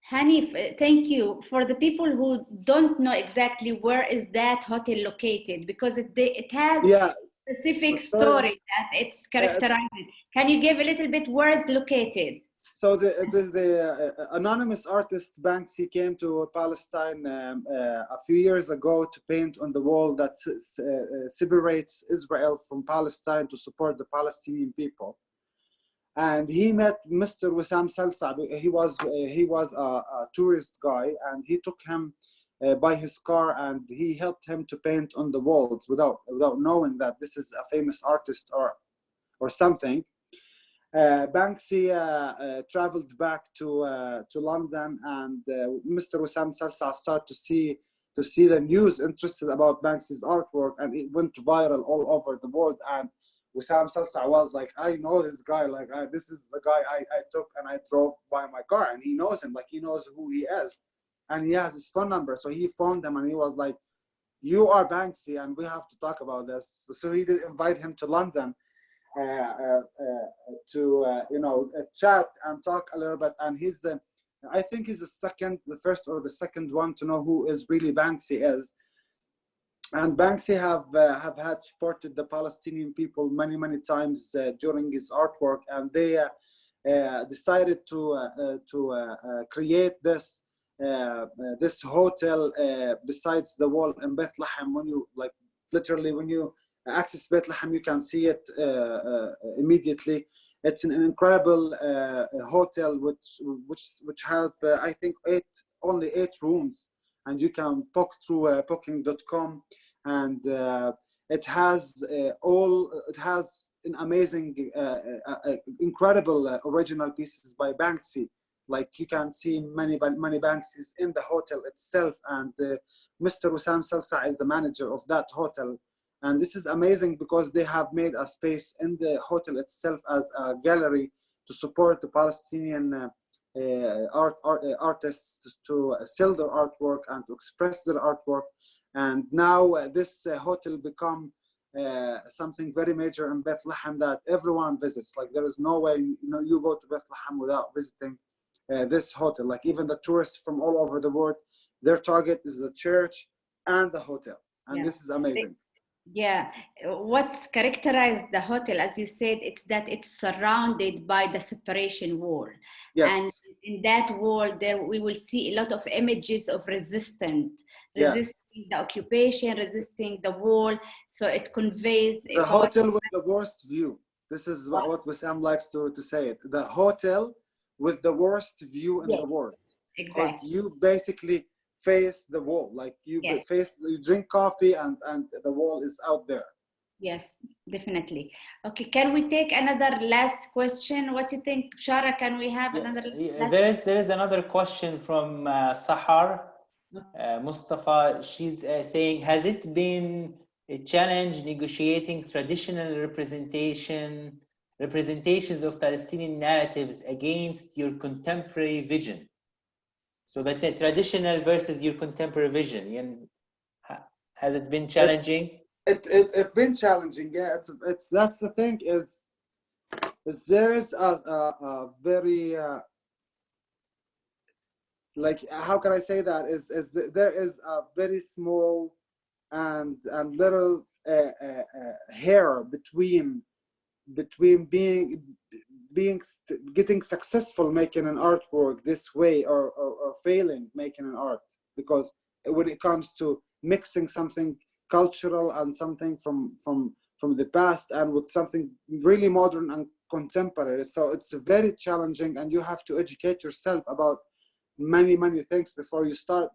Hanny, thank you. For the people who don't know exactly where is that hotel located, because it has a specific story that it's characterized. Can you give a little bit where it's located? So the anonymous artist Banksy came to Palestine a few years ago to paint on the wall that separates Israel from Palestine to support the Palestinian people. And he met Mr. Wissam Salsa. He was a tourist guy, and he took him by his car, and he helped him to paint on the walls without knowing that this is a famous artist or something. Banksy traveled back to London, and Mr. Wissam Salsa started to see the news interested about Banksy's artwork, and it went viral all over the world. And Wissam Salsa was like, I know this guy, like this is the guy I took and I drove by my car, and he knows him, like he knows who he is, and he has his phone number. So he phoned him and he was like, you are Banksy and we have to talk about this. So he did invite him to London to chat and talk a little bit. And I think he's the first or the second one to know who is really Banksy is. And Banksy have had supported the Palestinian people many times during his artwork, and they decided to create this hotel besides the wall in Bethlehem. When you when you access Bethlehem, you can see it immediately. It's an incredible hotel which have I think only 8 rooms, and you can book through booking.com, and it has an amazing incredible original pieces by Banksy. Like you can see many Banksys in the hotel itself, and Mr. Wissam Salsa is the manager of that hotel. And this is amazing because they have made a space in the hotel itself as a gallery to support the Palestinian artists to sell their artwork and to express their artwork. And now this hotel become something very major in Bethlehem that everyone visits. Like there is no way you go to Bethlehem without visiting this hotel. Like even the tourists from all over the world, their target is the church and the hotel. And this is amazing. Yeah, what's characterized the hotel, as you said, it's that it's surrounded by the separation wall. Yes. And in that wall, there we will see a lot of images of resisting the occupation, resisting the wall. So it conveys the hotel with the worst view. This is what Wissam likes to say it. The hotel with the worst view in the world. Exactly. Because you basically face the wall, like you drink coffee and the wall is out there. Yes, definitely. Okay, can we take another last question? What do you think, Shara? Can we have another? There is another question from Sahar Mustafa. She's saying, has it been a challenge negotiating traditional representations of Palestinian narratives against your contemporary vision? So that the traditional versus your contemporary vision, and has it been challenging? It's been challenging. Yeah, it's that's the thing is there is a very like, how can I say that there is a very small and little hair between getting successful making an artwork this way or failing making an art, because when it comes to mixing something cultural and something from the past and with something really modern and contemporary, so it's very challenging, and you have to educate yourself about many things before you start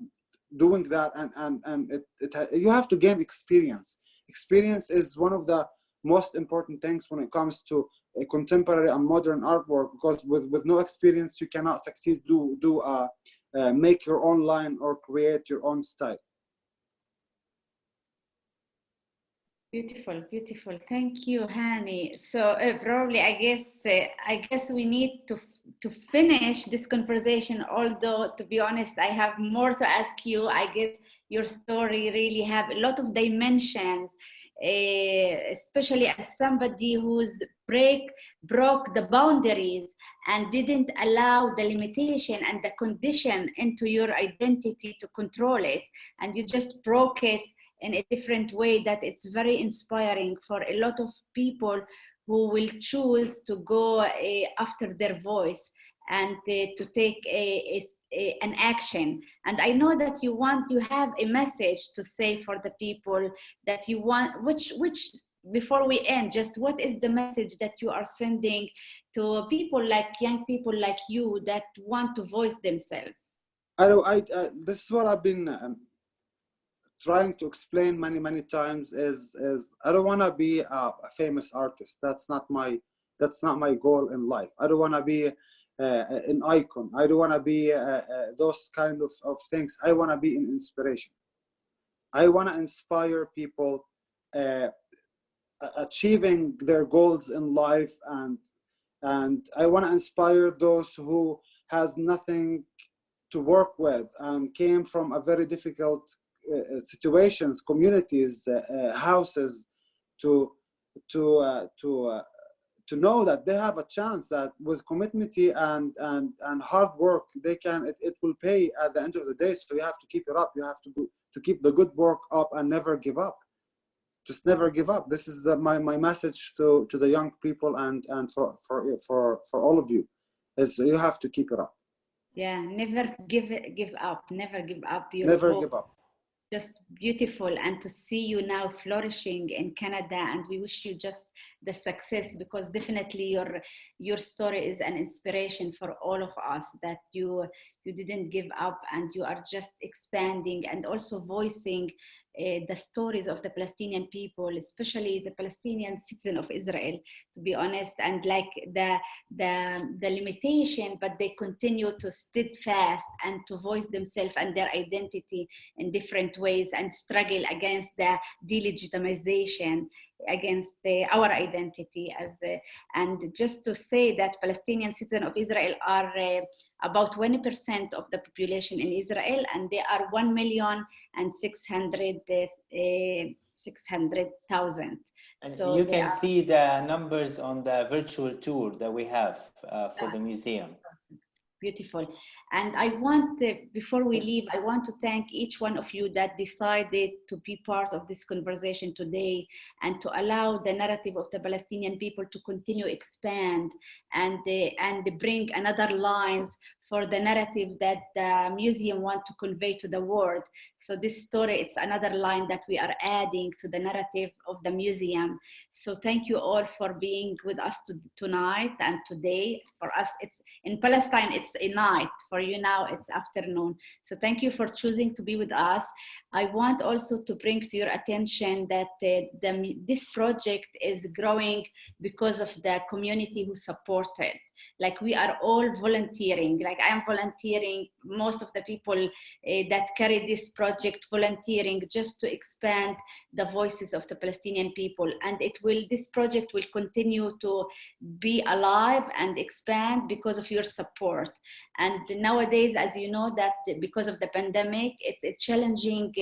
doing that, and you have to gain experience. Experience is one of the most important things when it comes to a contemporary and modern artwork, because with no experience you cannot succeed make your own line or create your own style. Beautiful. Thank you, Hanny. So probably I guess we need to finish this conversation, although to be honest I have more to ask you. I guess your story really have a lot of dimensions, especially as somebody who's broke the boundaries and didn't allow the limitation and the condition into your identity to control it, and you just broke it in a different way. That it's very inspiring for a lot of people who will choose to go after their voice and to take an action. And I know that you have a message to say for the people that you want, which before we end, just what is the message that you are sending to people like young people like you that want to voice themselves? This is what I've been trying to explain many times is I don't want to be a famous artist. That's not my That's not my goal in life. I don't want to be an icon. I don't want to be those kind of things. I want to be an inspiration. I want to inspire people achieving their goals in life, and I want to inspire those who has nothing to work with and came from a very difficult situations, communities, houses, to know that they have a chance, that with commitment and hard work they can, it will pay at the end of the day. So you have to keep it up. You have to keep the good work up and never give up. Just never give up. This is my message to the young people and for all of you, is you have to keep it up. Yeah, never give up. Never give up. Never give up. Just beautiful, and to see you now flourishing in Canada, and we wish you just the success, because definitely your story is an inspiration for all of us, that you didn't give up and you are just expanding and also voicing the stories of the Palestinian people, especially the Palestinian citizen of Israel, to be honest, and like the limitation, but they continue to steadfast and to voice themselves and their identity in different ways and struggle against the delegitimization, against our identity as and just to say that Palestinian citizens of Israel are about 20% of the population in Israel, and they are 1,600,000. And so you can see the numbers on the virtual tour that we have for the museum. Beautiful. And I want, before we leave, I want to thank each one of you that decided to be part of this conversation today and to allow the narrative of the Palestinian people to continue expand and bring another lines for the narrative that the museum want to convey to the world. So this story, it's another line that we are adding to the narrative of the museum. So thank you all for being with us tonight and today. For us, it's in Palestine, it's a night. For you now, it's afternoon. So thank you for choosing to be with us. I want also to bring to your attention that this project is growing because of the community who support it. Like we are all volunteering, like I am volunteering, most of the people that carry this project volunteering just to expand the voices of the Palestinian people. And this project will continue to be alive and expand because of your support. And nowadays, as you know, that because of the pandemic, it's a challenging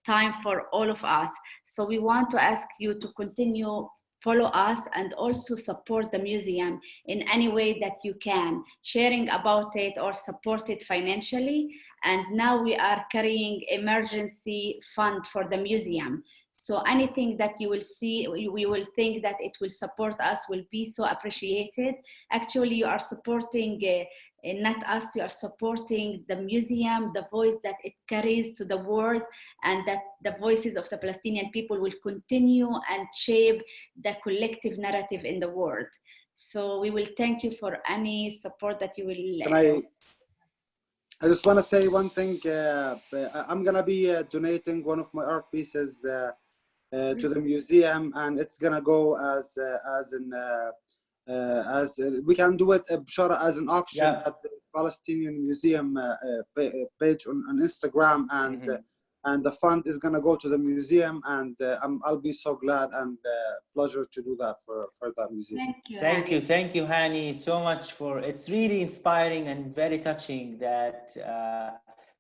time for all of us. So we want to ask you to continue follow us and also support the museum in any way that you can, sharing about it or support it financially. And now we are carrying emergency fund for the museum. So anything that you will see, we will think that it will support us will be so appreciated. Actually, you are supporting not us, you are supporting the museum, the voice that it carries to the world, and that the voices of the Palestinian people will continue and shape the collective narrative in the world. So we will thank you for any support that you will. I just want to say one thing. I'm going to be donating one of my art pieces to the museum, and it's going to go as we can do it as an auction at the Palestinian Museum page on Instagram, and the fund is going to go to the museum, and I'll be so glad and pleasure to do that for that museum. Thank you, Hanny, so much it's really inspiring and very touching that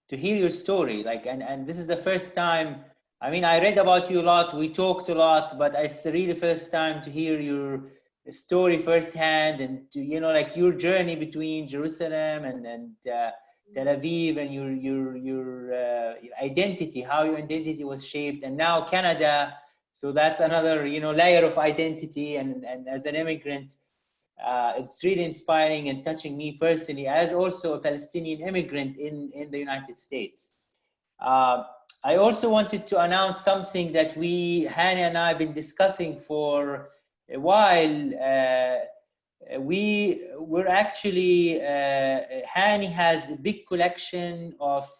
to hear your story. Like, and this is the first time. I mean, I read about you a lot, we talked a lot, but it's the really first time to hear your story firsthand, and to, you know, like your journey between Jerusalem and Tel Aviv, and your identity, how your identity was shaped, and now Canada. So that's another, you know, layer of identity, and as an immigrant, it's really inspiring and touching me personally, as also a Palestinian immigrant in the United States. I also wanted to announce something that Hanny and I have been discussing for a while. We're actually, Hanny has a big collection of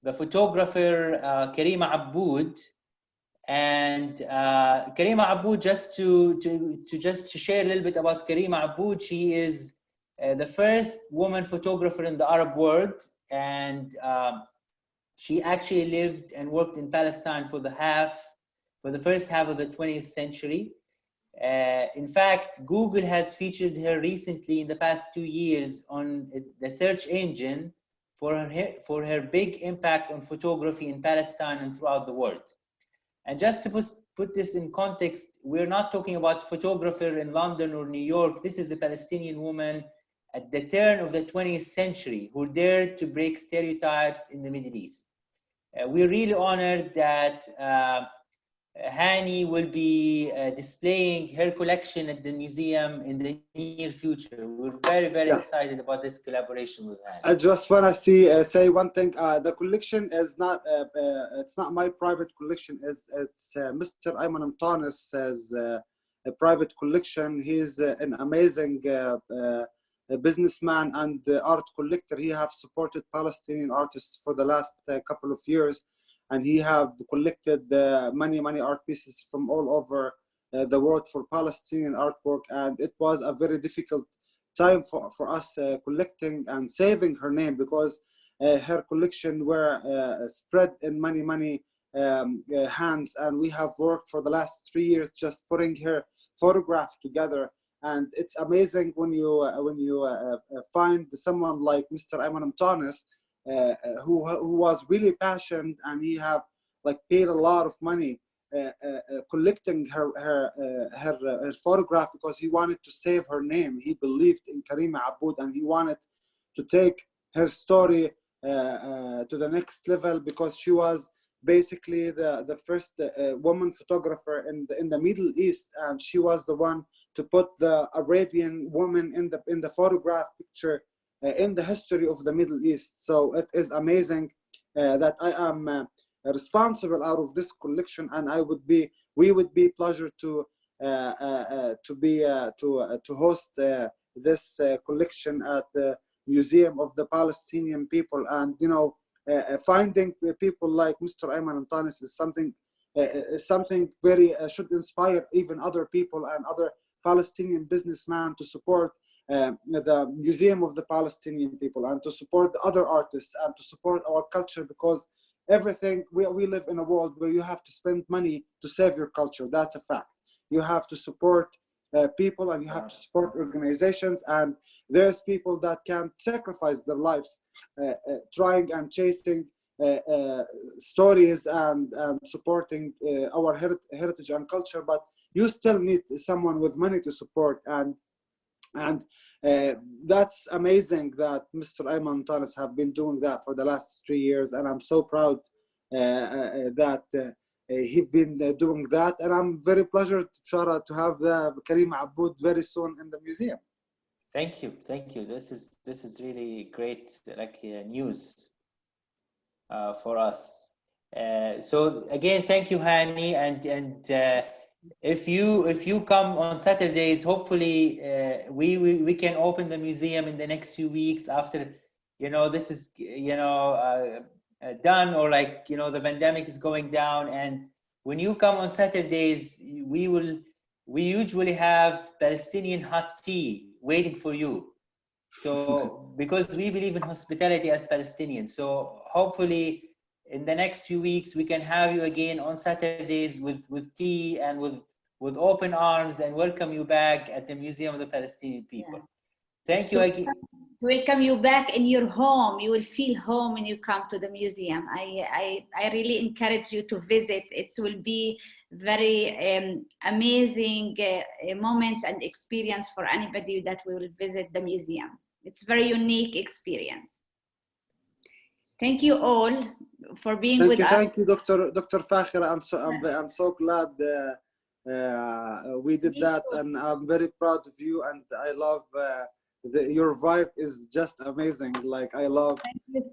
the photographer Karima Aboud, And Karima Aboud, just to share a little bit about Karima Aboud, she is the first woman photographer in the Arab world, and she actually lived and worked in Palestine for the first half of the 20th century. In fact, Google has featured her recently in the past 2 years on the search engine for her big impact on photography in Palestine and throughout the world. And just to put this in context, we're not talking about a photographer in London or New York. This is a Palestinian woman at the turn of the 20th century who dared to break stereotypes in the Middle East. We're really honored that Hanny will be displaying her collection at the museum in the near future. We're very, very excited about this collaboration with Hanny. I just want to say one thing. The collection is not, it's not my private collection. It's Mr. Ayman Mtanes's a private collection. He's an amazing a businessman and art collector. He have supported Palestinian artists for the last couple of years, and he have collected many art pieces from all over the world for Palestinian artwork. And it was a very difficult time for us collecting and saving her name, because her collection were spread in many hands, and we have worked for the last 3 years just putting her photograph together. And it's amazing when you find someone like Mr. Ayman Mtanes, who was really passionate, and he have like paid a lot of money collecting her photograph, because he wanted to save her name. He believed in Karima Aboud, and he wanted to take her story to the next level, because she was basically the first woman photographer in the Middle East, and she was the one to put the Arabian woman in the photograph picture in the history of the Middle East. So it is amazing that I am responsible out of this collection, and we would be pleasure to host this collection at the Museum of the Palestinian People. And finding people like Mr. Ayman Mtanes is something very should inspire even other people and other Palestinian businessmen to support the Museum of the Palestinian People, and to support the other artists, and to support our culture, because everything we live in a world where you have to spend money to save your culture. That's a fact. You have to support people, and you have to support organizations, and there's people that can sacrifice their lives trying and chasing stories and supporting our heritage and culture, but you still need someone with money to support. And that's amazing that Mr. Ayman Mtanes have been doing that for the last 3 years, and I'm so proud that he's been doing that. And I'm very pleased, Shara, to have Karima Aboud very soon in the museum. Thank you. This is really great, news for us. So again, thank you, Hanny, and if you come on Saturdays, hopefully we can open the museum in the next few weeks after this is done, or the pandemic is going down. And when you come on Saturdays, we usually have Palestinian hot tea waiting for you. So because we believe in hospitality as Palestinians, so hopefully in the next few weeks we can have you again on Saturdays with tea and with open arms, and welcome you back at the Museum of the Palestinian People. Thank you again. To welcome you back in your home. You will feel home when you come to the museum. I really encourage you to visit. It will be very amazing moments and experience for anybody that will visit the museum. It's a very unique experience. Thank you all for being with us. Thank you, Dr. Fakhira. I'm so glad we did that, and I'm very proud of you. And I love your vibe is just amazing. I love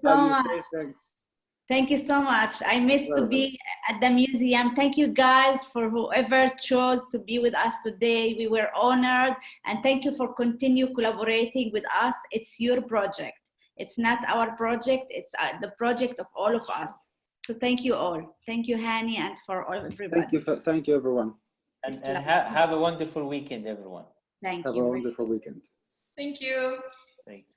how you say things. Thank you so much. I missed to be at the museum. Thank you guys for whoever chose to be with us today. We were honored, and thank you for continue collaborating with us. It's your project. It's not our project. It's the project of all of us. So thank you all. Thank you, Hanny, and for all everybody. Thank you, everyone. And have a wonderful weekend, everyone. Thank Have you. a wonderful weekend. Thank you. Thanks.